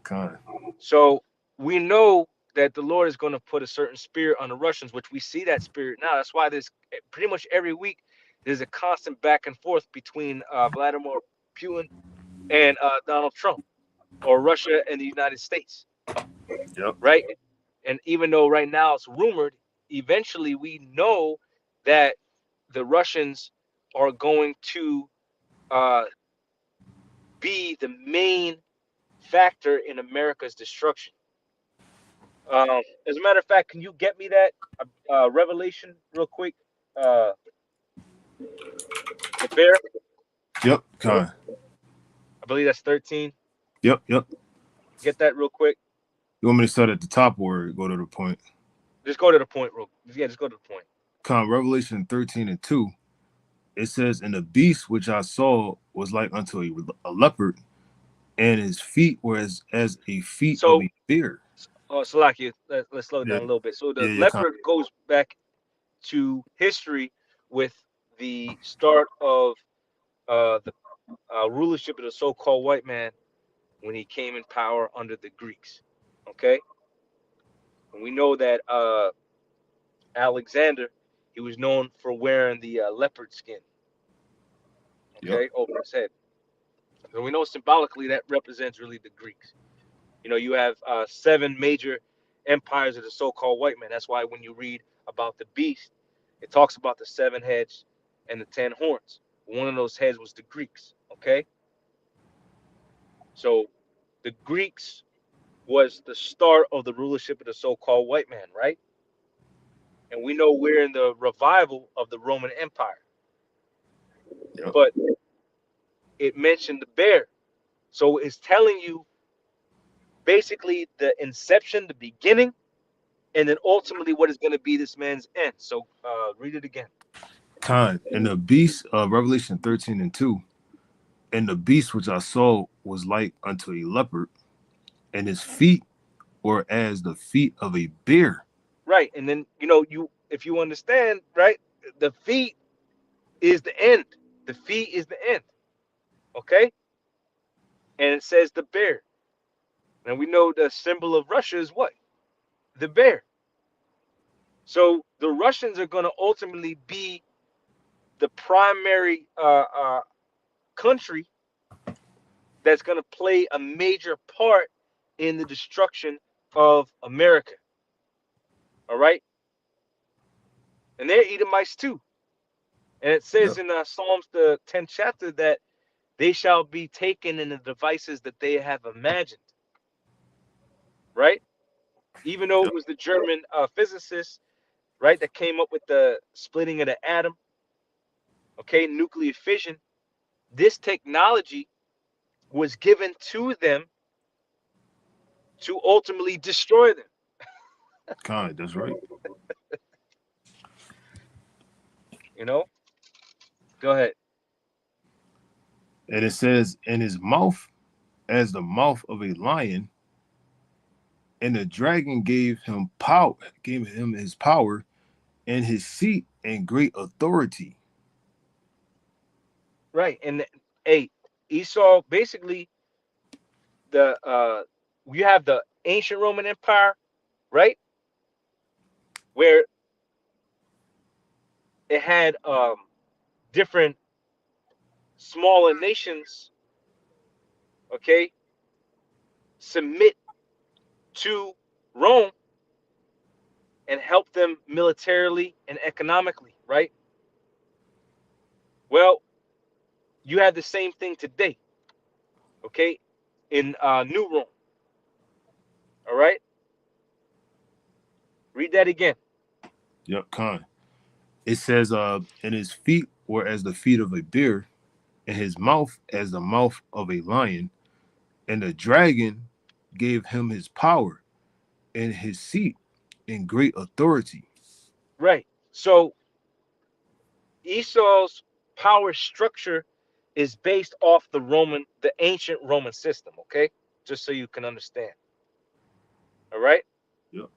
Con. So we know that the Lord is going to put a certain spirit on the Russians, which we see that spirit now. That's why there's pretty much every week there's a constant back and forth between Vladimir Putin and Donald Trump, or Russia and the United States. Yep. Right. And even though right now it's rumored, eventually we know that the Russians are going to be the main factor in America's destruction. As a matter of fact, can you get me that Revelation real quick? The bear. Yep. Con. I believe that's 13. Yep. Get that real quick. You want me to start at the top or go to the point? Just go to the point, just go to the point. Con. Revelation 13 and 2. It says, and the beast which I saw was like unto a leopard, and his feet were as a feet of a bear. Salaki, let's slow it down a little bit. So the leopard goes back to history with the start of the rulership of the so-called white man when he came in power under the Greeks. Okay, and we know that Alexander, he was known for wearing the leopard skin. Okay, over his head. So we know symbolically that represents really the Greeks. You have 7 major empires of the so-called white man. That's why when you read about the beast, it talks about the 7 heads and the 10 horns. One of those heads was the Greeks. Okay, so the Greeks was the start of the rulership of the so-called white man, right? And we know we're in the revival of the Roman Empire. Yep. But it mentioned the bear. So it's telling you basically the inception, the beginning, and then ultimately what is going to be this man's end. So read it again. Con. And the beast of Revelation 13 and 2, and the beast which I saw was like unto a leopard, and his feet were as the feet of a bear. Right. And then, if you understand, right, the feet is the end. The feet is the end. Okay. And it says the bear. And we know the symbol of Russia is what? The bear. So the Russians are going to ultimately be the primary country that's going to play a major part in the destruction of America. All right. and they're Edomites too. And it says Yep. in Psalms the 10th chapter that they shall be taken in the devices that they have imagined. Right? Even though it Yep. was the German physicist, right, that came up with the splitting of the atom, okay, nuclear fission. This technology was given to them to ultimately destroy them. Con, that's right. You know? Go ahead. And it says, in his mouth as the mouth of a lion, and the dragon gave him his power, and his seat and great authority. Right. And hey, Esau basically the you have the ancient Roman Empire, right? Where it had different smaller nations, okay, submit to Rome and help them militarily and economically, right? Well, you have the same thing today, okay, in New Rome. All right, read that again. Yep, Con. It says, and his feet were as the feet of a bear, and his mouth as the mouth of a lion, and the dragon gave him his power and his seat and great authority. Right. So Esau's power structure is based off the ancient Roman system. Okay, just so you can understand. All right. Yep.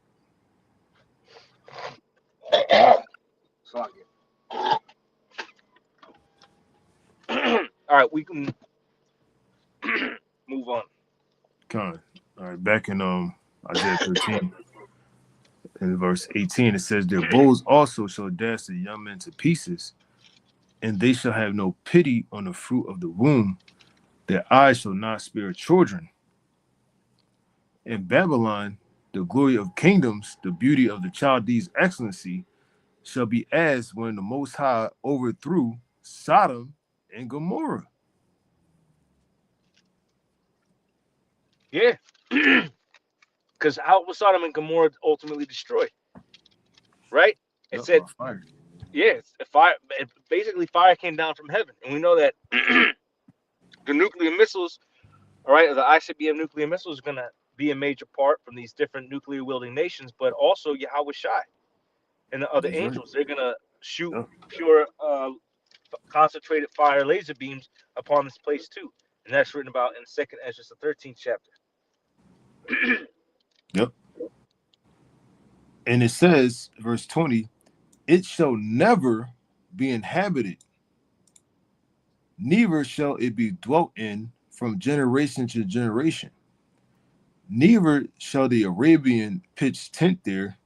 Sorry. All right, we can move on. Con. All right, back in Isaiah 13 in verse 18, it says, their bows also shall dash the young men to pieces, and they shall have no pity on the fruit of the womb. Their eyes shall not spare children. In Babylon, the glory of kingdoms, the beauty of the Chaldees' excellency, shall be as when the Most High overthrew Sodom and Gomorrah. Yeah, because how was Sodom and Gomorrah ultimately destroyed? Right? It Yep, said, by fire. yes, fire. Basically, fire came down from heaven, and we know that the nuclear missiles, all right, the ICBM nuclear missiles, is gonna be a major part from these different nuclear wielding nations, but also Yahweh Shai and the other That's right. angels. They're gonna shoot Yep. pure concentrated fire laser beams upon this place too, and that's written about in Second Ezra, the 13th chapter. Yep. And it says, verse 20, it shall never be inhabited, neither shall it be dwelt in from generation to generation. Neither shall the Arabian pitch tent there,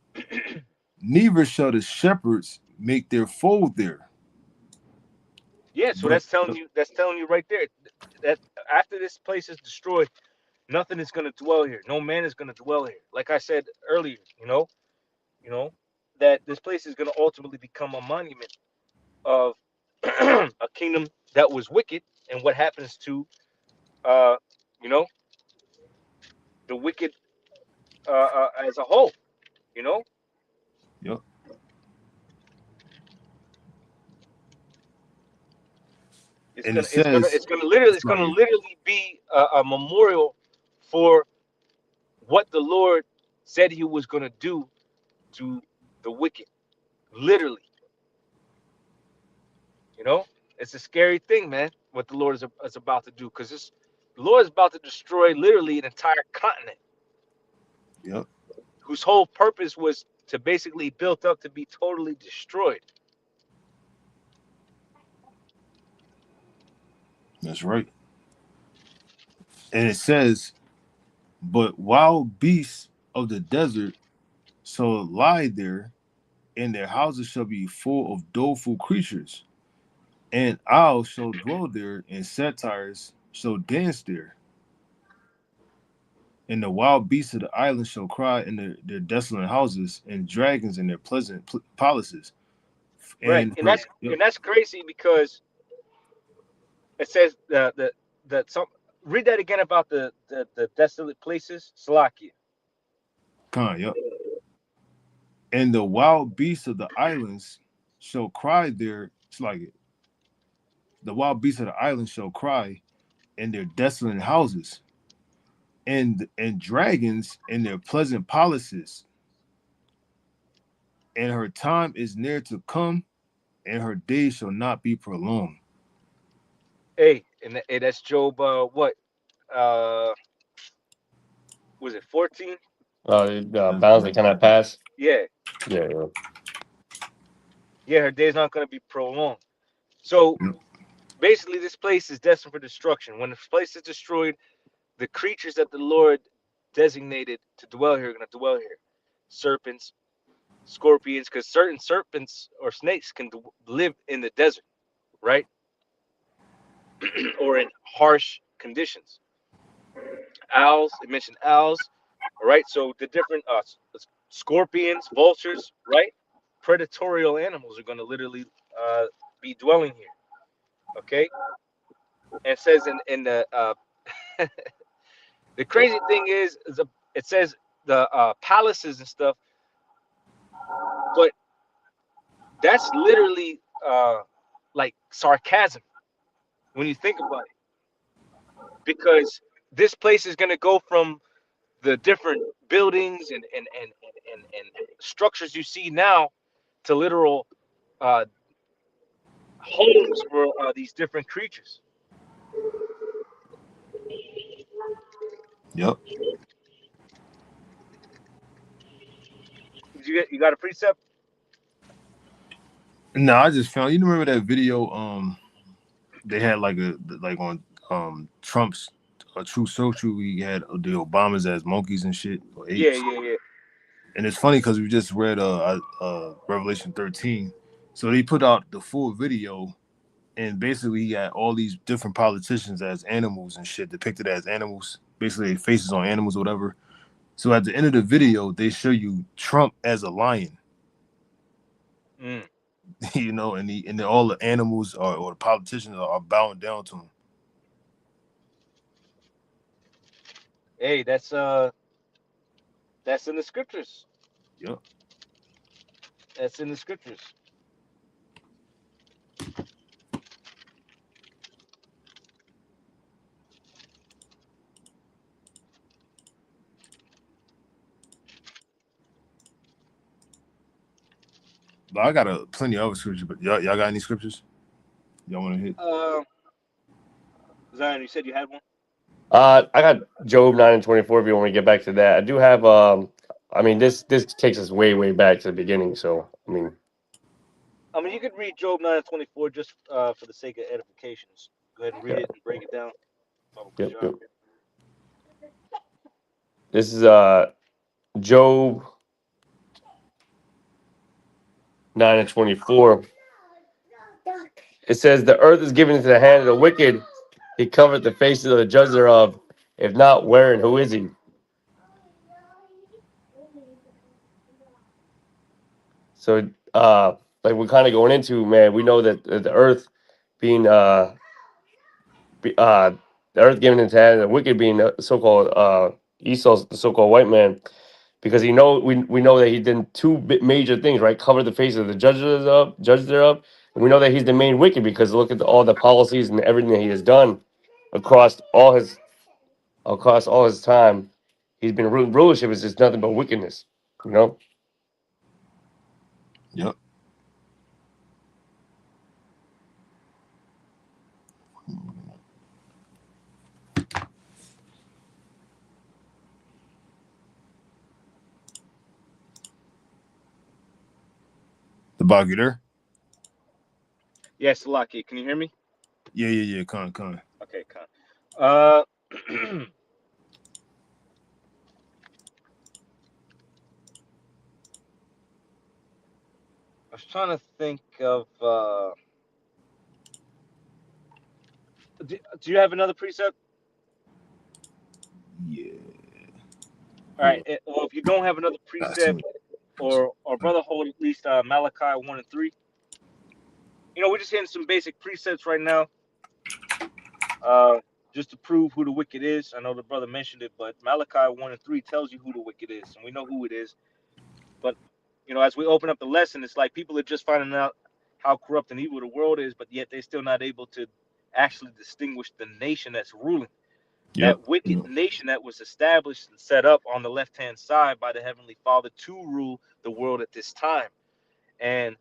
neither shall the shepherds make their fold there. Yeah, so But that's telling you right there that after this place is destroyed, nothing is going to dwell here. No man is going to dwell here. Like I said earlier, you know that this place is going to ultimately become a monument of a kingdom that was wicked, and what happens to uh you know the wicked as a whole. You know, yep. it's And it gonna it's gonna says, it's gonna literally it's gonna sorry, literally be a memorial for what the Lord said He was gonna do to the wicked. Literally, you know, it's a scary thing, man. What the Lord is about to do, because the Lord is about to destroy literally an entire continent yep, whose whole purpose was to basically built up to be totally destroyed. that's right. And it says, but wild beasts of the desert shall lie there, and their houses shall be full of doleful creatures. And owls shall dwell there, and satyrs shall dance there. And the wild beasts of the island shall cry in their desolate houses, and dragons in their pleasant palaces. Right, And and her, that's and that's crazy because it says the some read that again about the desolate places, Salakia. yep. And the wild beasts of the islands shall cry there. It's like the wild beasts of the islands shall cry in their desolate houses, and dragons in their pleasant palaces. And her time is near to come, and her days shall not be prolonged. Hey, and that's Job. What? Uh, was it 14? Yeah. Bounds that cannot pass. Yeah, Yeah, yeah. yeah. Her day's not going to be prolonged. So basically, this place is destined for destruction. When this place is destroyed, the creatures that the Lord designated to dwell here are going to dwell here. Serpents, scorpions, because certain serpents or snakes can live in the desert, right? Or in harsh conditions. Owls, it mentioned owls, all right? So the different scorpions, vultures, right? Predatorial animals are going to literally be dwelling here, okay? And it says in the the crazy thing is it says the palaces and stuff, but that's literally like sarcasm when you think about it, because this place is going to go from the different buildings and structures you see now to literal uh, homes for these different creatures. Yep. You got a precept? No, I just found. You remember that video? They had like on Trump's True Social. We had the Obamas as monkeys and shit or Yeah, apes. yeah, yeah. And it's funny because we just read Revelation 13. So they put out the full video, and basically he had all these different politicians as animals and shit, depicted as animals, basically their faces on animals or whatever. So at the end of the video, they show you Trump as a lion, Mm. you know, and all the animals or the politicians are bowing down to him. Hey, that's in the scriptures. Yep. That's in the scriptures. But I got plenty of other scriptures, but y'all got any scriptures y'all want to hit? Zion, you said you had one. I got Job 9 and 24. If you want to get back to that, I do have. I mean, this takes us way back to the beginning. So I mean, I mean, you could read Job 9 and 24 just for the sake of edifications. Go ahead and read yeah, it and break it down. yep, yep. This is Job 9 and 24. It says, "The earth is given into the hand of the wicked. He covered the faces of the judges thereof. If not, where and who is he?" So, like we're kind of going into, man, we know that the earth being be- uh, the earth given into hand, and the wicked being the so-called Esau's the so-called white man, because we know that he did two major things, right? Cover the face of the judges thereof, and we know that he's the main wicked because look at all the policies and everything that he has done across all his time. He's been rulership is just nothing but wickedness, you know. Yep. The Bog, you there? Yes, Lucky. Can you hear me? Yeah. Con. Okay, con. Uh, I was trying to think of. Do you have another precept? Yeah. All right. Well, if you don't have another Got to. precept, or brother hold at least Malachi 1 and 3. We're just hitting some basic precepts right now, just to prove who the wicked is. I know the brother mentioned it, but Malachi 1 and 3 tells you who the wicked is, and we know who it is. But as we open up the lesson, it's like people are just finding out how corrupt and evil the world is, but yet they're still not able to actually distinguish the nation that's ruling. Yep. That wicked nation that was established and set up on the left-hand side by the Heavenly Father to rule the world at this time. And,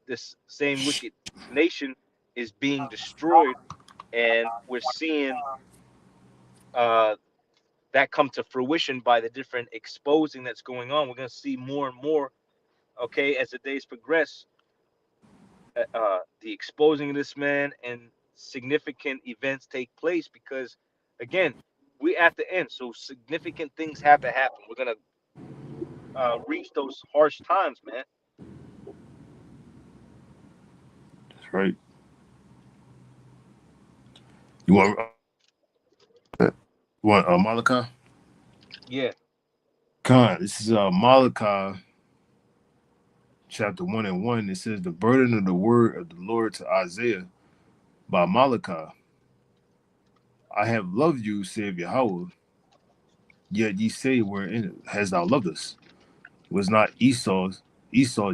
this same wicked nation is being destroyed, and we're seeing that come to fruition by the different exposing that's going on. We're going to see more and more, okay, as the days progress, the exposing of this man and significant events take place because, again, we at the end, so significant things have to happen. We're going to reach those harsh times, man. That's right. You want Malachi? Yeah. Khan, this is Malachi chapter 1 and 1. It says the burden of the word of the Lord to Isaiah by Malachi. I have loved you, saith Yahweh, yet ye say, wherein hast thou loved us? Was not Esau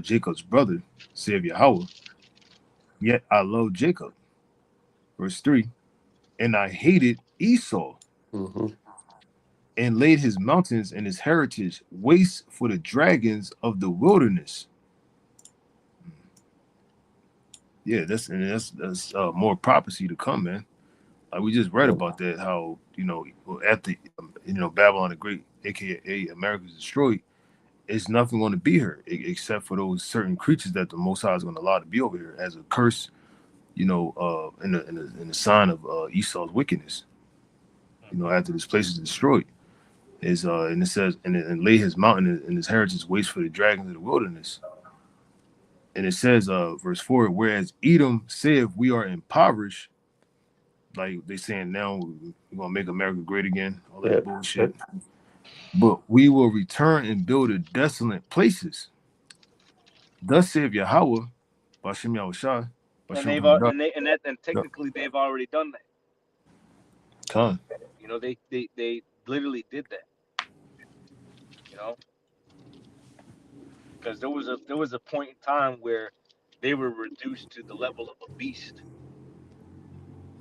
Jacob's brother, saith Yahweh, yet I loved Jacob. Verse 3, and I hated Esau, and laid his mountains and his heritage waste for the dragons of the wilderness. Yeah, that's more prophecy to come, man. Like we just read about that, how at the Babylon the Great, aka America's destroyed, it's nothing going to be here except for those certain creatures that the Most High is going to allow to be over here as a curse, in the sign of Esau's wickedness. After this place is destroyed, and it says, and lay his mountain and his heritage waste for the dragons of the wilderness. And it says, verse 4, whereas Edom saith, we are impoverished, like they saying now we're gonna make America great again, all that bullshit. But we will return and build the desolate places. Thus saith Yahweh, Bashem Yahushua. And technically they've already done that. Con. They literally did that. Because there was a point in time where they were reduced to the level of a beast.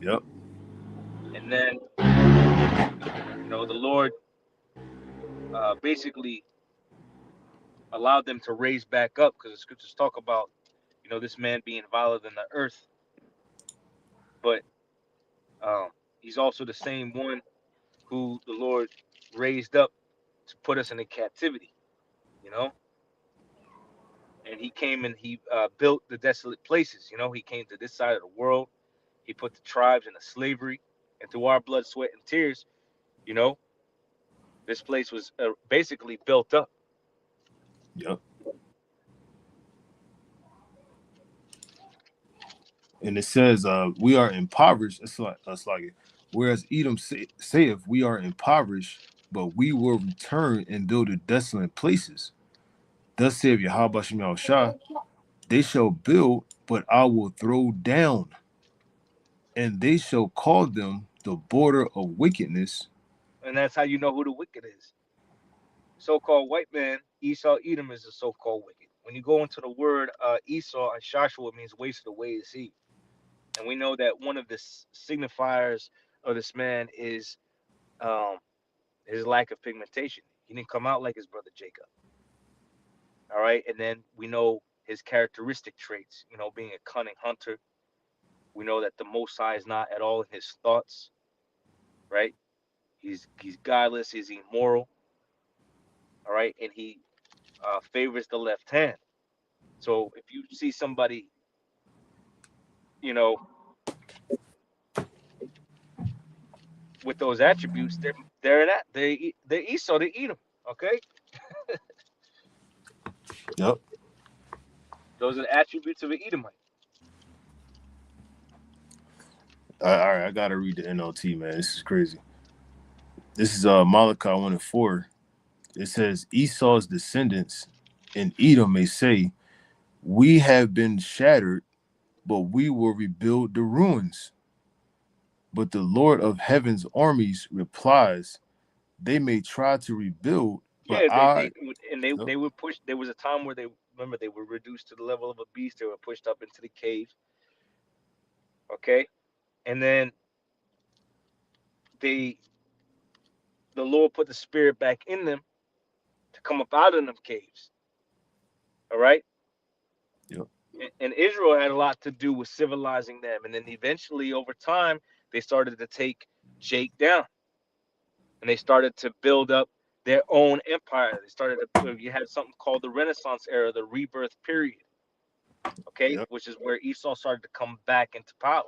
Yep. And then the Lord basically allowed them to raise back up, because the scriptures talk about this man being viler than the earth. But he's also the same one who the Lord raised up to put us into captivity, and he came and he built the desolate places. He came to this side of the world. He put the tribes into slavery, and through our blood, sweat, and tears, this place was basically built up. Yep. And it says, we are impoverished. It's like it. Whereas Edom saith, we are impoverished, but we will return and build the desolate places. Thus saith Yahweh Bashem Yahushua, they shall build, but I will throw down, and they shall call them the border of wickedness. And that's how you know who the wicked is. So-called white man, Esau, Edom is the so-called wicked. When you go into the word Esau and Joshua, it means wasted away is he. And we know that one of the signifiers of this man is his lack of pigmentation. He didn't come out like his brother Jacob. All right. And then we know his characteristic traits, being a cunning hunter. We know that the Most High is not at all in his thoughts. Right. He's godless. He's immoral. All right. And he favors the left hand. So if you see somebody, with those attributes, they're Esau, they Edom. Okay. Yep. Those are the attributes of an Edomite. All right, I gotta read the NLT, man. This is crazy. This is Malachi 1 and 4. It says, Esau's descendants in Edom may say, we have been shattered, but we will rebuild the ruins. But the Lord of heaven's armies replies, they may try to rebuild, but Yeah, I, yep, they were pushed. There was a time where they were reduced to the level of a beast. They were pushed up into the cave. Okay, and then they the Lord put the spirit back in them to come up out of them caves. All right, yep, and Israel had a lot to do with civilizing them, and then eventually over time they started to take Jake down, and they started to build up their own empire. They started to you had something called the Renaissance era, the rebirth period. Okay, yep, which is where Esau started to come back into power.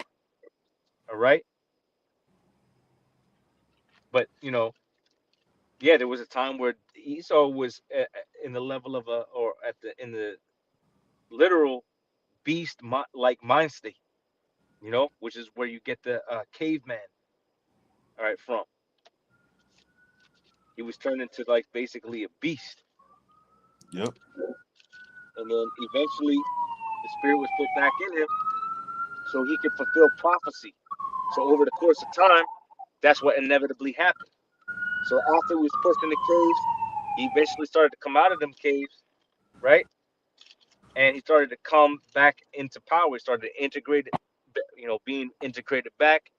All right, but yeah, there was a time where Esau was in the level of a or at the in the literal beast like mind state. Which is where you get the caveman. All right, from he was turned into like basically a beast, yep, and then eventually the spirit was put back in him so he could fulfill prophecy. So over the course of time, that's what inevitably happened. So after he was pushed in the caves, he eventually started to come out of them caves, right? And he started to come back into power. He started to integrate, being integrated back.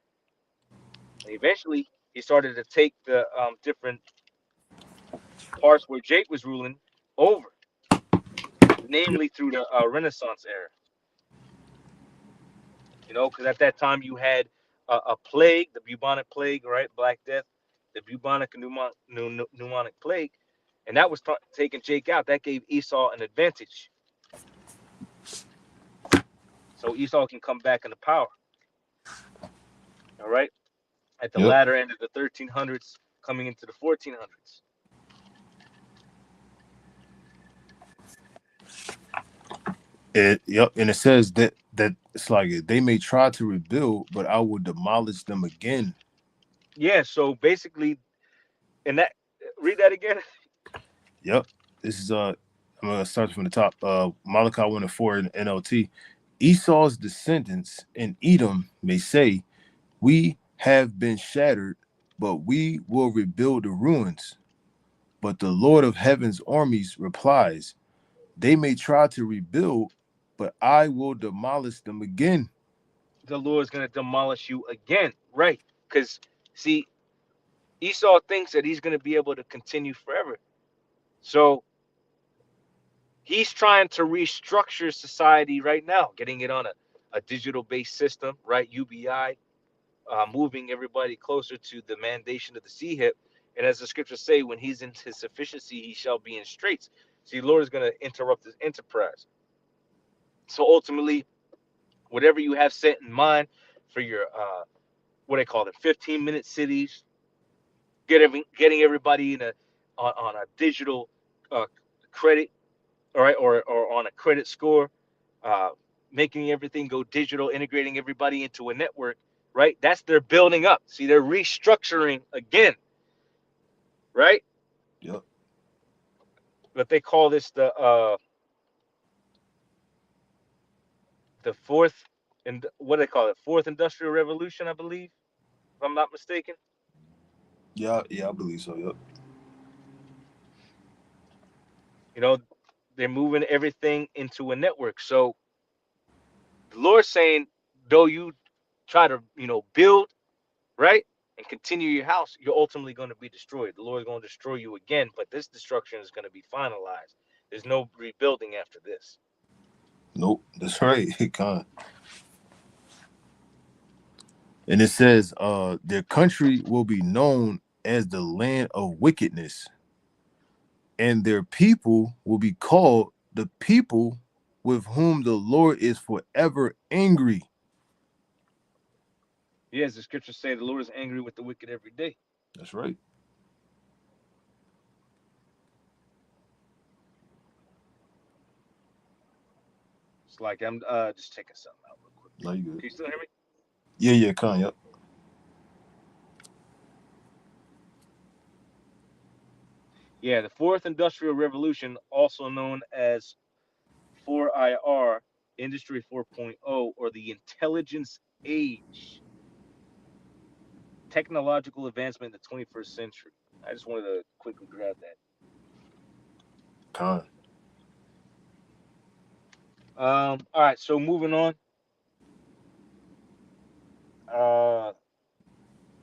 And eventually, he started to take the different parts where Jake was ruling over, yep, namely through the Renaissance era. Because at that time you had a plague, the bubonic plague, right? Black Death, the bubonic and pneumonic plague, and that was taking Jake out. That gave Esau an advantage. So Esau can come back into power. All right, at the yep. latter end of the 1300s, coming into the 1400s. Yep, and it says that it's like they may try to rebuild, but I will demolish them again. Yeah. So basically, and that read that again. Yep. This is I'm gonna start from the top. Malachi 1 and 4 in NLT. Esau's descendants in Edom may say, we have been shattered, but we will rebuild the ruins. But the Lord of heaven's armies replies, they may try to rebuild, but I will demolish them again. The Lord's gonna demolish you again, right? Because see, Esau thinks that he's gonna be able to continue forever. So he's trying to restructure society right now, getting it on a digital based system, right? UBI, moving everybody closer to the mandation of the sea hip. And as the scriptures say, when he's in his sufficiency, he shall be in straits. See, the Lord is going to interrupt his enterprise. So ultimately, whatever you have set in mind for your, what they call it, 15-minute cities, getting everybody on a digital credit, all right, or on a credit score, uh, making everything go digital, integrating everybody into a network, right? That's they're building up. See, they're restructuring again, right? Yep. But they call this the fourth and what do they call it? Fourth industrial revolution, I believe, if I'm not mistaken. Yeah, yeah, I believe so. Yep. You know, they're moving everything into a network. So the Lord's saying, though you try to, build, right, and continue your house, you're ultimately going to be destroyed. The Lord is going to destroy you again, but this destruction is going to be finalized. There's no rebuilding after this. Nope, that's right. Con. And it says, their country will be known as the land of wickedness, and their people will be called the people with whom the Lord is forever angry. Yes, the scriptures say the Lord is angry with the wicked every day. That's right. It's like I'm just checking something out real quick. No, you good. Can you still hear me? Yeah, yeah, Con, yep. Yeah, the fourth industrial revolution, also known as 4IR, Industry 4.0, or the intelligence age, technological advancement in the 21st century. I just wanted to quickly grab that. Con. All right, so moving on.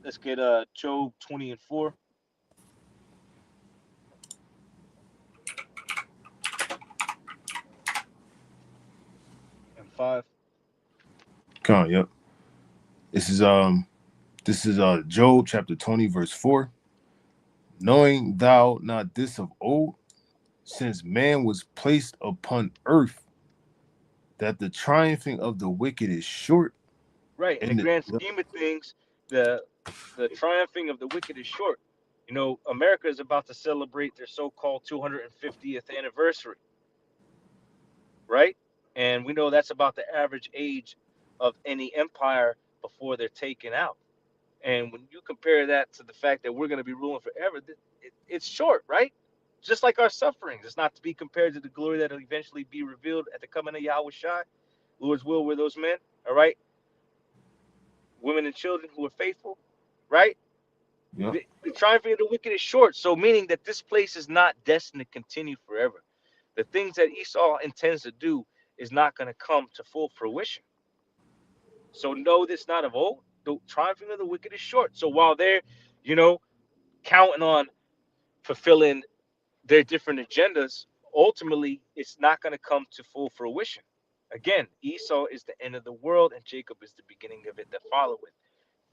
Let's get Job 20:4. And 5. Con, yep. This is Job chapter 20, verse 4. Knowing thou not this of old, since man was placed upon earth, that the triumphing of the wicked is short. Right. In the And grand scheme of things, the triumphing of the wicked is short. You know, America is about to celebrate their so-called 250th anniversary, right? And we know that's about the average age of any empire before they're taken out. And when you compare that to the fact that we're going to be ruling forever, it's short, right? Just like our sufferings. It's not to be compared to the glory that will eventually be revealed at the coming of Yahweh Shai. Lord's will were those men, all right? Women and children who are faithful, right? yep. The triumphing of the wicked is short, so meaning that this place is not destined to continue forever. The things that Esau intends to do is not going to come to full fruition. So know this not of old. The triumphing of the wicked is short. So while they're, you know, counting on fulfilling their different agendas, ultimately it's not going to come to full fruition. Again, Esau is the end of the world, and Jacob is the beginning of it that followeth.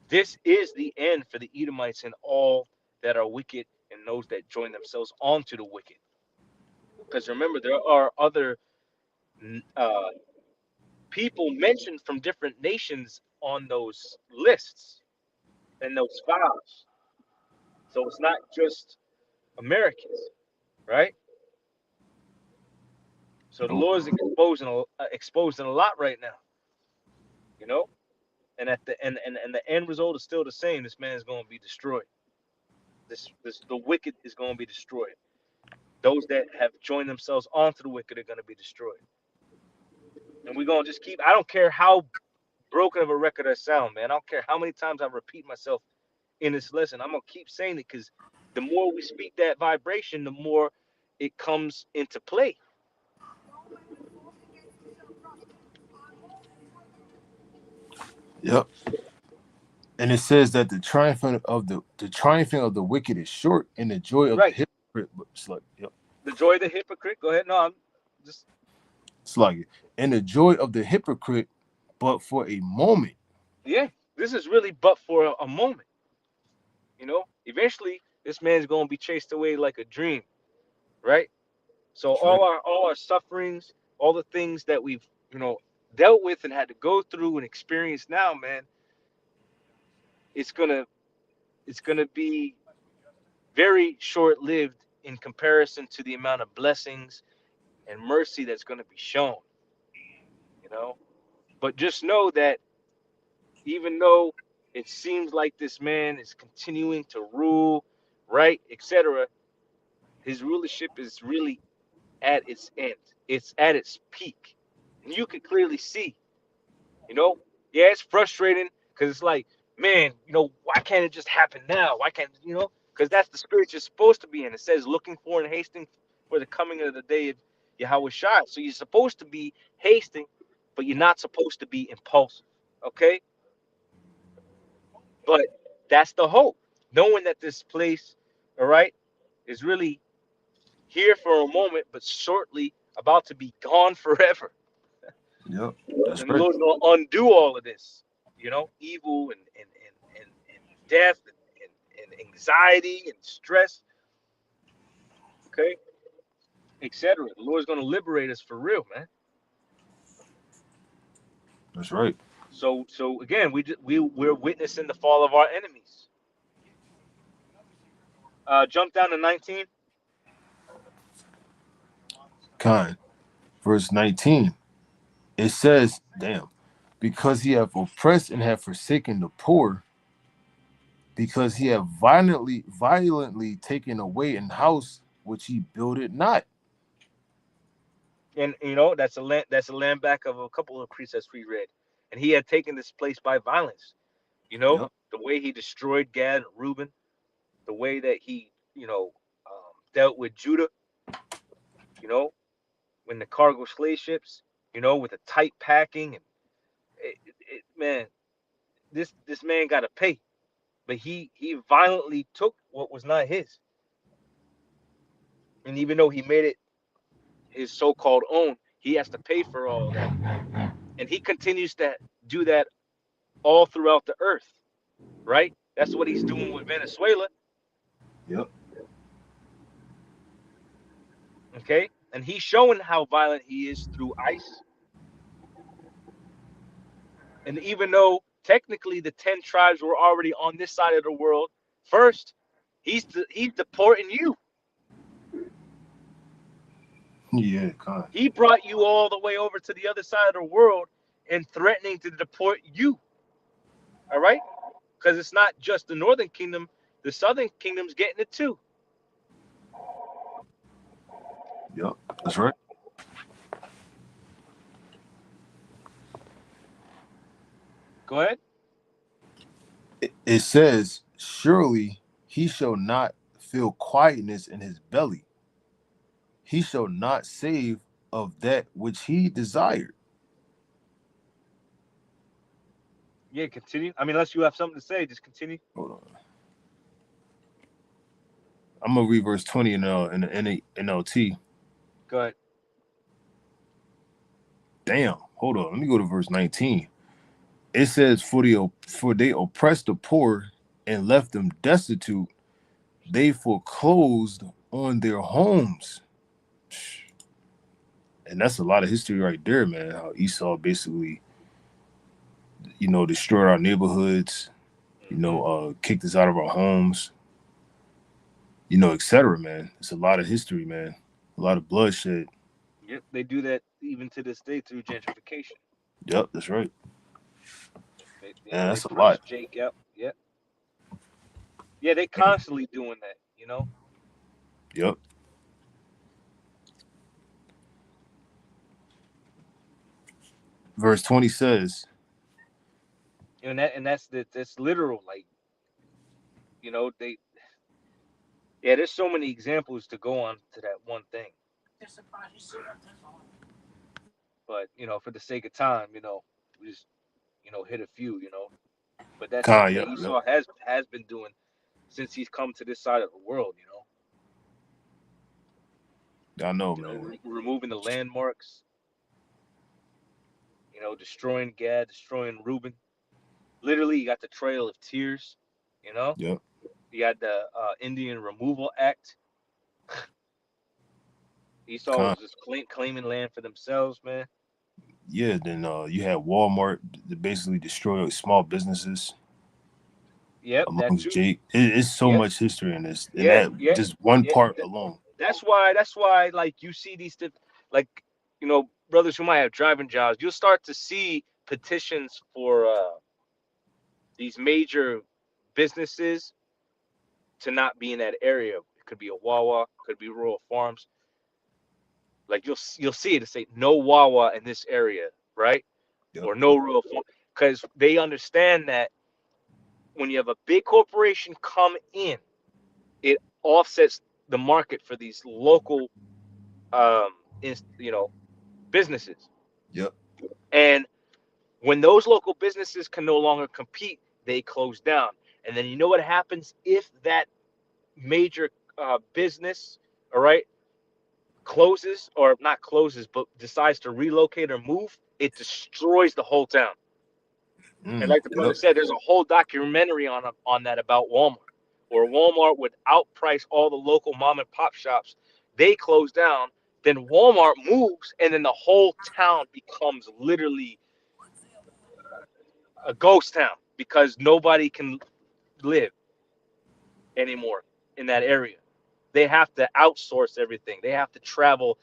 This is the end for the Edomites and all that are wicked and those that join themselves onto the wicked. Because remember, there are other uh, people mentioned from different nations on those lists and those files. So it's not just Americans, right? So the Nope. Lord is exposing a lot right now, you know. And at the and the end result is still the same. This man is going to be destroyed. The wicked is going to be destroyed. Those that have joined themselves onto the wicked are going to be destroyed. And we're going to just keep. I don't care how broken of a record I sound, man. I don't care how many times I repeat myself in this lesson. I'm going to keep saying it because the more we speak that vibration, the more it comes into play. Yep. And it says that the triumphing of the wicked is short, and the joy of Right. the hypocrite. It's like, yep. The joy of the hypocrite. Go ahead. No, I'm just. It's like, and the joy of the hypocrite, but for a moment. Yeah, this is really but for a moment. You know, eventually this man's going to be chased away like a dream, right? So That's right. all our sufferings, all the things that we've, you know, dealt with and had to go through and experience now, man, it's gonna be very short lived in comparison to the amount of blessings and mercy that's gonna be shown, you know. But just know that even though it seems like this man is continuing to rule, right, etc., his rulership is really at its end. It's at its peak. And you can clearly see, you know, yeah, it's frustrating because it's like, man, you know, why can't it just happen now? Why can't, you know, because that's the spirit you're supposed to be in. It says looking for and hasting for the coming of the day of Yahweh Shai. So you're supposed to be hasting, but you're not supposed to be impulsive. Okay? But that's the hope. Knowing that this place, all right, is really here for a moment, but shortly about to be gone forever. Yep. That's And the right. Lord's going to undo all of this, you know, evil and death and anxiety and stress, okay, etc. The Lord's going to liberate us for real, man. That's right. So again, we're witnessing the fall of our enemies. Jump down to 19. Kind. Verse 19. It says, damn, because he have oppressed and have forsaken the poor, because he have violently taken away an house which he builded not. And that's a land back of a couple of precepts we read. And he had taken this place by violence. Yep. The way he destroyed Gad and Reuben, the way that he dealt with Judah. You know, when the cargo slave ships. With the tight packing and man, this man got to pay. But he violently took what was not his. And even though he made it his so-called own, he has to pay for all that. And he continues to do that all throughout the earth, right? That's what he's doing with Venezuela. Yep. Okay. And he's showing how violent he is through ICE. And even though technically the 10 tribes were already on this side of the world first, he's deporting you. Yeah, God. He brought you all the way over to the other side of the world and threatening to deport you. All right? Because it's not just the Northern Kingdom, the Southern Kingdom's getting it too. Yep, that's right. Go ahead. It says, surely he shall not feel quietness in his belly. He shall not save of that which he desired. Yeah, continue. I mean, unless you have something to say, just continue. Hold on. I'm gonna read verse 20 in the NLT. Go ahead. Damn, hold on. Let me go to verse 19. It says, for they oppressed the poor and left them destitute. They foreclosed on their homes. And that's a lot of history right there, man. How Esau basically, destroyed our neighborhoods, kicked us out of our homes, etc., man. It's a lot of history, man. A lot of bloodshed. Yep, they do that even to this day through gentrification. Yep, that's right. Yeah, That's a they lot. press Jake out. Yep. Yeah, they constantly doing that, Yep. Verse 20 says, And that's literal, like, they. Yeah, there's so many examples to go on to that one thing. But for the sake of time, we just hit a few, But that's something that Esau has been doing since he's come to this side of the world, I know, man. Removing the landmarks, destroying Gad, destroying Reuben. Literally, you got the Trail of Tears, Yep. You got the Indian Removal Act. Esau was just claiming land for themselves, man. Yeah, then you had Walmart to basically destroy small businesses. Yep, amongst Jake. It's so much history in this. Just one part alone. That's why, like, you see these, like, brothers who might have driving jobs, you'll start to see petitions for these major businesses to not be in that area. It could be a Wawa, could be rural farms. Like, you'll see it to say no Wawa in this area, right? Yep. Or no rural farm, because they understand that when you have a big corporation come in, it offsets the market for these local businesses. Yep. And when those local businesses can no longer compete, they close down. And then you know what happens if that major business, all right, closes, or not closes, but decides to relocate or move? It destroys the whole town. And like the brother said, there's a whole documentary on that about Walmart, where Walmart would outprice all the local mom and pop shops. They close down, then Walmart moves, and then the whole town becomes literally a ghost town because nobody can live anymore in that area. They have to outsource everything. They have to travel,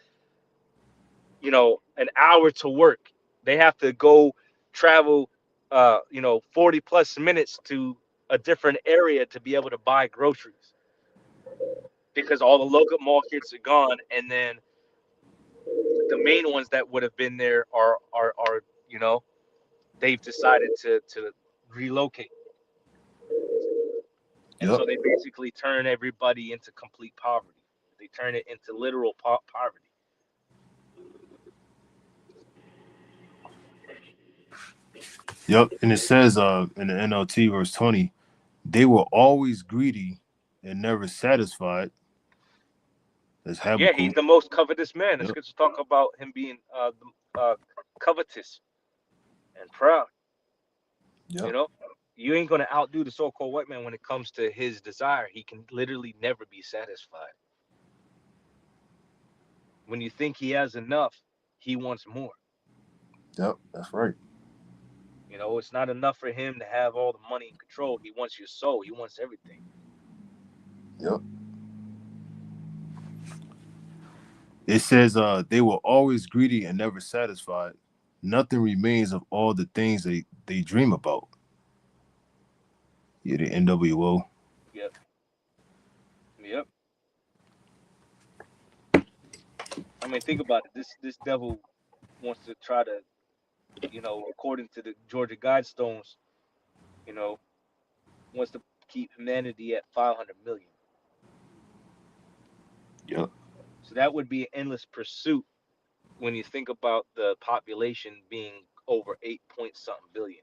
an hour to work. They have to go travel 40 plus minutes to a different area to be able to buy groceries because all the local markets are gone. And then the main ones that would have been there are you know, they've decided to relocate, and Yep. so they basically turn everybody into complete poverty. They turn it into literal poverty. Yep. And it says in the NLT verse 20, they were always greedy and never satisfied. That's Yeah, he's Habakkuk. the most covetous man. The Yep. scriptures talk about him being covetous and proud. You Yep. know, you ain't gonna outdo the so-called white man when it comes to his desire. He can literally never be satisfied. When you think he has enough, he wants more. Yep. That's right. You know, it's not enough for him to have all the money and control. He wants your soul. He wants everything. Yep. It says they were always greedy and never satisfied. Nothing remains of all the things they dream about. Yeah, the NWO. Yep. Yep. I mean, think about it. This devil wants to try to, you know, according to the Georgia Guidestones, you know, wants to keep humanity at 500 million. Yep. So that would be an endless pursuit when you think about the population being over 8 point something billion.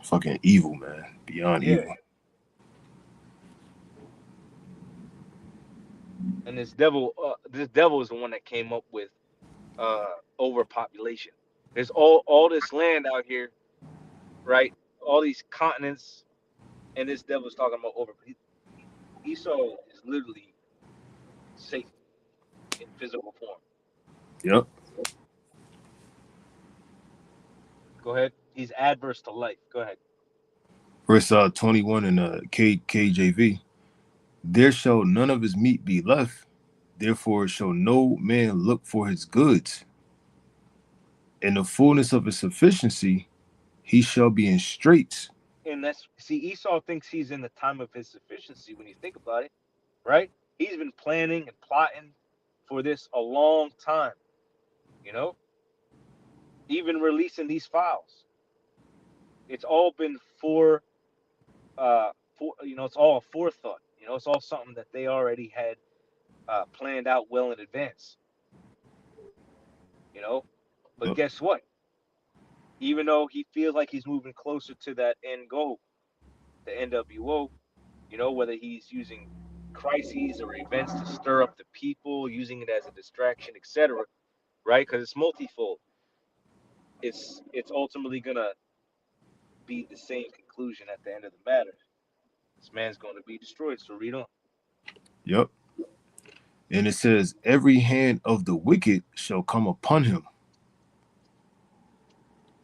Fucking evil, man. Beyond Yeah. evil. And this devil is the one that came up with overpopulation. There's all this land out here, right? All these continents, and this devil's talking about over. Esau is literally Satan in physical form. Yep. Go ahead. He's adverse to life. Go ahead. Verse 21 in KJV. There shall none of his meat be left, therefore shall no man look for his goods. In the fullness of his sufficiency, he shall be in straits. And that's, see, Esau thinks he's in the time of his sufficiency when you think about it, right? He's been planning and plotting for this a long time, you know, even releasing these files. It's all been for you know, it's all a forethought. You know, it's all something that they already had planned out well in advance. You know, but Yep. guess what? Even though he feels like he's moving closer to that end goal, the NWO, you know, whether he's using crises or events to stir up the people, using it as a distraction, etc., right? Because it's multifold. It's ultimately gonna be the same conclusion at the end of the matter. This man's going to be destroyed. So read on. Yep. And it says, every hand of the wicked shall come upon him.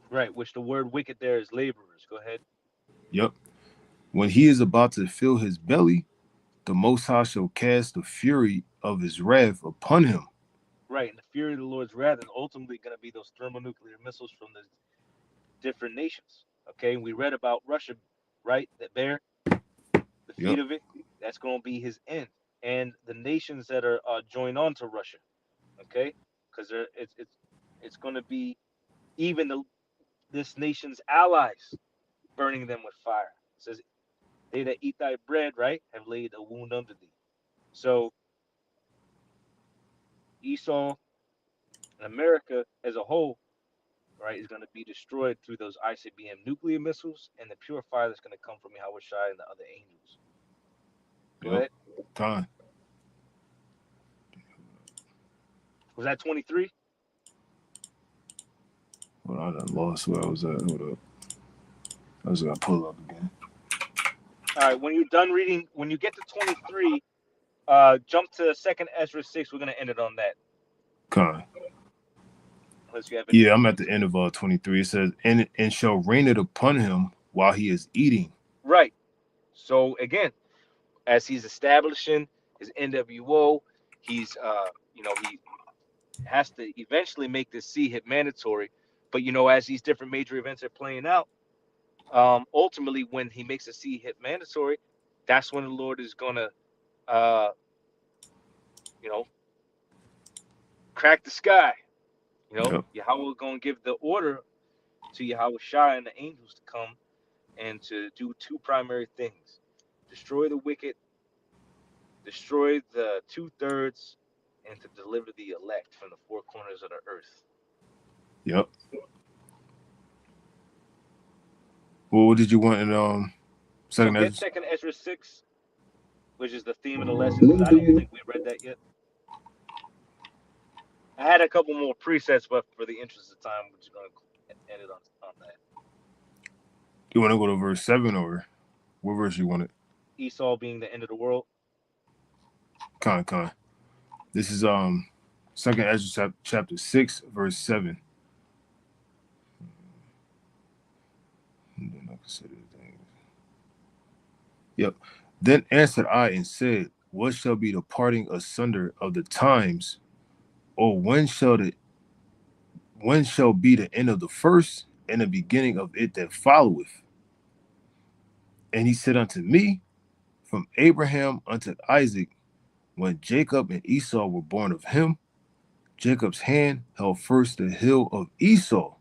Right, which the word wicked there is laborers. Go ahead. Yep. When he is about to fill his belly, the Most High shall cast the fury of his wrath upon him. Right, and the fury of the Lord's wrath is ultimately going to be those thermonuclear missiles from the different nations. Okay, we read about Russia, right? That bear, the feet Yep. of it, that's going to be his end. And the nations that are joined on to Russia, okay, because it's going to be even this nation's allies burning them with fire. It says, "They that eat thy bread, right, have laid a wound unto thee." So Esau and America as a whole, right, is going to be destroyed through those ICBM nuclear missiles and the pure fire that's going to come from Yahweh Shai and the other angels. Go ahead. Time. Was that 23? Well, I done lost where I was at. Hold up. I was gonna pull up again. All right. When you're done reading, when you get to 23, jump to 2nd Ezra 6. We're going to end it on that. Con. Unless you have Yeah, I'm at the end of 23. It says, and shall rain it upon him while he is eating. Right. So again, as he's establishing his NWO, he's you know, he has to eventually make this C-hit mandatory. But you know, as these different major events are playing out, ultimately when he makes a C-hit mandatory, that's when the Lord is gonna uh, you know, crack the sky. You know, Yep. Yahweh gonna give the order to Yahweh Shai and the angels to come and to do two primary things: destroy the wicked, destroy the 2/3, and to deliver the elect from the four corners of the earth. Yep. Well, what did you want in So second get Ezra? Second Ezra 6, which is the theme of the lesson, because I don't think we read that yet. I had a couple more presets, but for the interest of time, we're just gonna end it on that. You want to go to verse 7 or what verse you want it? Esau being the end of the world. Con. This is second Ezra chapter 6, verse 7. Yep. Then answered I and said, what shall be the parting asunder of the times, or when shall be the end of the first and the beginning of it that followeth? And he said unto me, from Abraham unto Isaac, when Jacob and Esau were born of him, Jacob's hand held first the hill of Esau.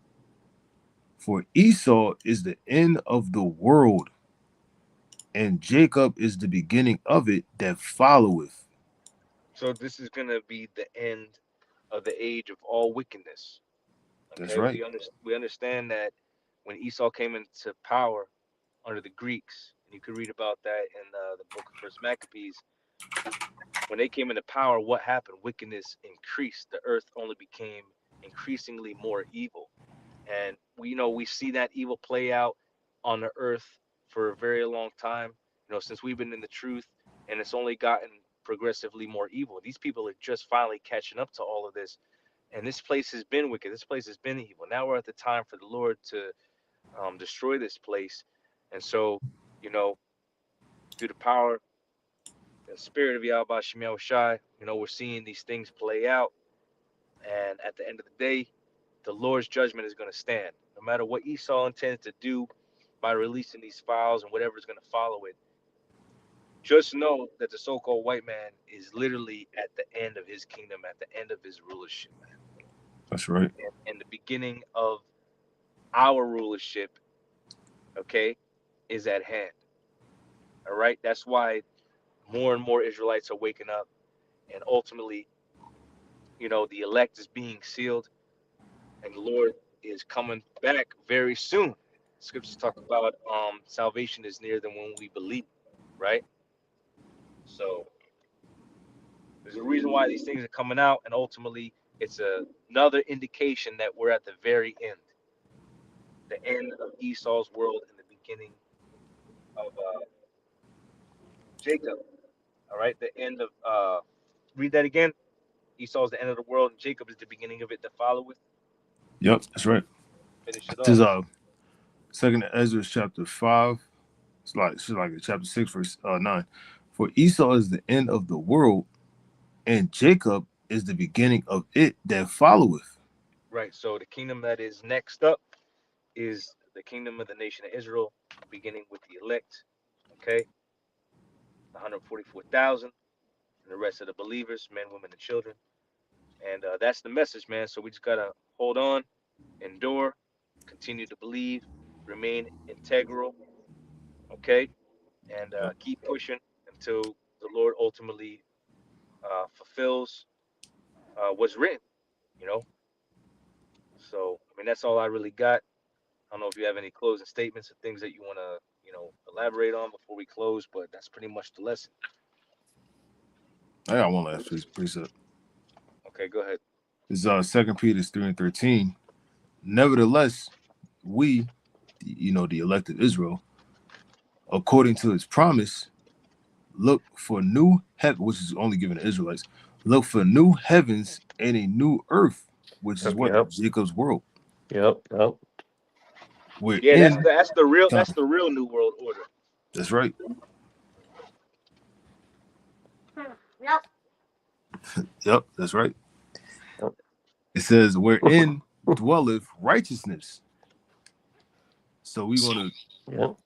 For Esau is the end of the world, and Jacob is the beginning of it that followeth. So this is gonna be the end of the age of all wickedness. That's Okay, right. we understand that when Esau came into power under the Greeks, and you could read about that in the book of First Maccabees. When they came into power, what happened? Wickedness increased. The earth only became increasingly more evil, and we see that evil play out on the earth for a very long time. Since we've been in the truth, and it's only gotten progressively more evil. These people are just finally catching up to all of this, and this place has been wicked. This place has been evil. Now we're at the time for the Lord to destroy this place, and so through the power and spirit of Yahweh Shem Shai, we're seeing these things play out, and at the end of the day, the Lord's judgment is going to stand. No matter what Esau intended to do by releasing these files and whatever is going to follow it, just know that the so-called white man is literally at the end of his kingdom, at the end of his rulership, That's right. and the beginning of our rulership, okay, is at hand. All right, that's why more and more Israelites are waking up, and ultimately, the elect is being sealed, and the Lord is coming back very soon. Scriptures talk about salvation is nearer than when we believe, right? So there's a reason why these things are coming out, and ultimately it's another indication that we're at the very end, the end of Esau's world and the beginning of Jacob. All right, the end of read that again. Esau's the end of the world, and Jacob is the beginning of it that followeth. Yep, that's right. Finish it This is off. second Ezra chapter 5. It's like chapter 6, verse 9. For Esau is the end of the world, and Jacob is the beginning of it that followeth. Right. So the kingdom that is next up is the kingdom of the nation of Israel, beginning with the elect. Okay, 144,000, and the rest of the believers, men, women, and children. And that's the message, man. So we just gotta hold on, endure, continue to believe, remain integral. Okay, and Yep. keep pushing until the Lord ultimately fulfills what's written. You know. So I mean, that's all I really got. I don't know if you have any closing statements or things that you want to, elaborate on before we close, but that's pretty much the lesson. I got one last precept. Okay, go ahead. It's 2 Peter 3:13. Nevertheless, we, the elected Israel, according to his promise, look for new heaven, which is only given to Israelites. Look for new heavens and a new earth, which is what? Yep. Jacob's world. Yep. We're Yeah, in. that's the real new world order. That's right. Yep, that's right. Yep. It says, wherein dwelleth righteousness. So we're going to, Yep.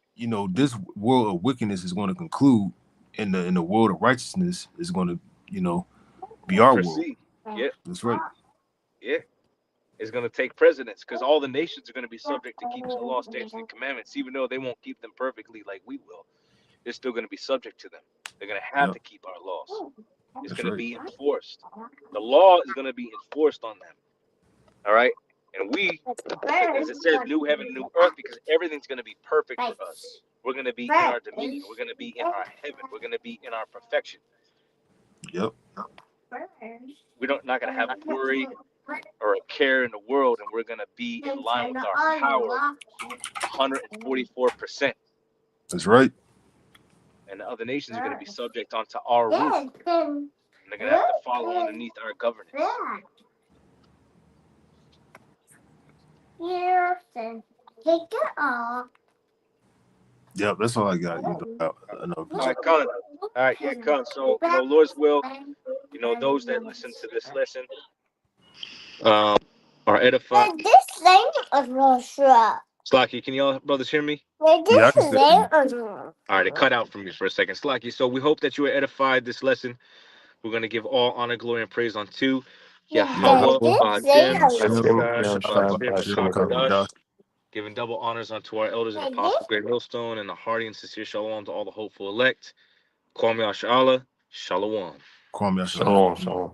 this world of wickedness is going to conclude in the world of righteousness is going to, be our world. Proceed. Yeah, That's right. yeah. It's going to take precedence because all the nations are going to be subject to keep the law, statutes, and commandments, even though they won't keep them perfectly like we will. They're still going to be subject to them. They're going to have to keep our laws. It's That's going to right. be enforced. The law is going to be enforced on them. All right? And we, as it says, new heaven, new earth, because everything's going to be perfect for us. We're going to be in our dominion. We're going to be in our heaven. We're going to be in our perfection. Yep. We're not going to have worry or a care in the world, and we're going to be in line with our power 144%. That's right. And the other nations are going to be subject onto our rule. And they're going to have to follow underneath our governance. Yep. That's all I got. I know. All right, Con. All right, yeah, Con. So, Lord's will, those that listen to this lesson are edified. Slacky, can y'all brothers hear me? Yeah, I can still hear you. All right, it cut out from me for a second. Slacky, so we hope that you were edified this lesson. We're going to give all honor, glory, and praise unto Yahweh, giving double honors unto our elders and apostles, great millstone, and a hearty and sincere shalom to all the hopeful elect. Kwame Ashala, Shalom. Kwame, Shalom, shalom.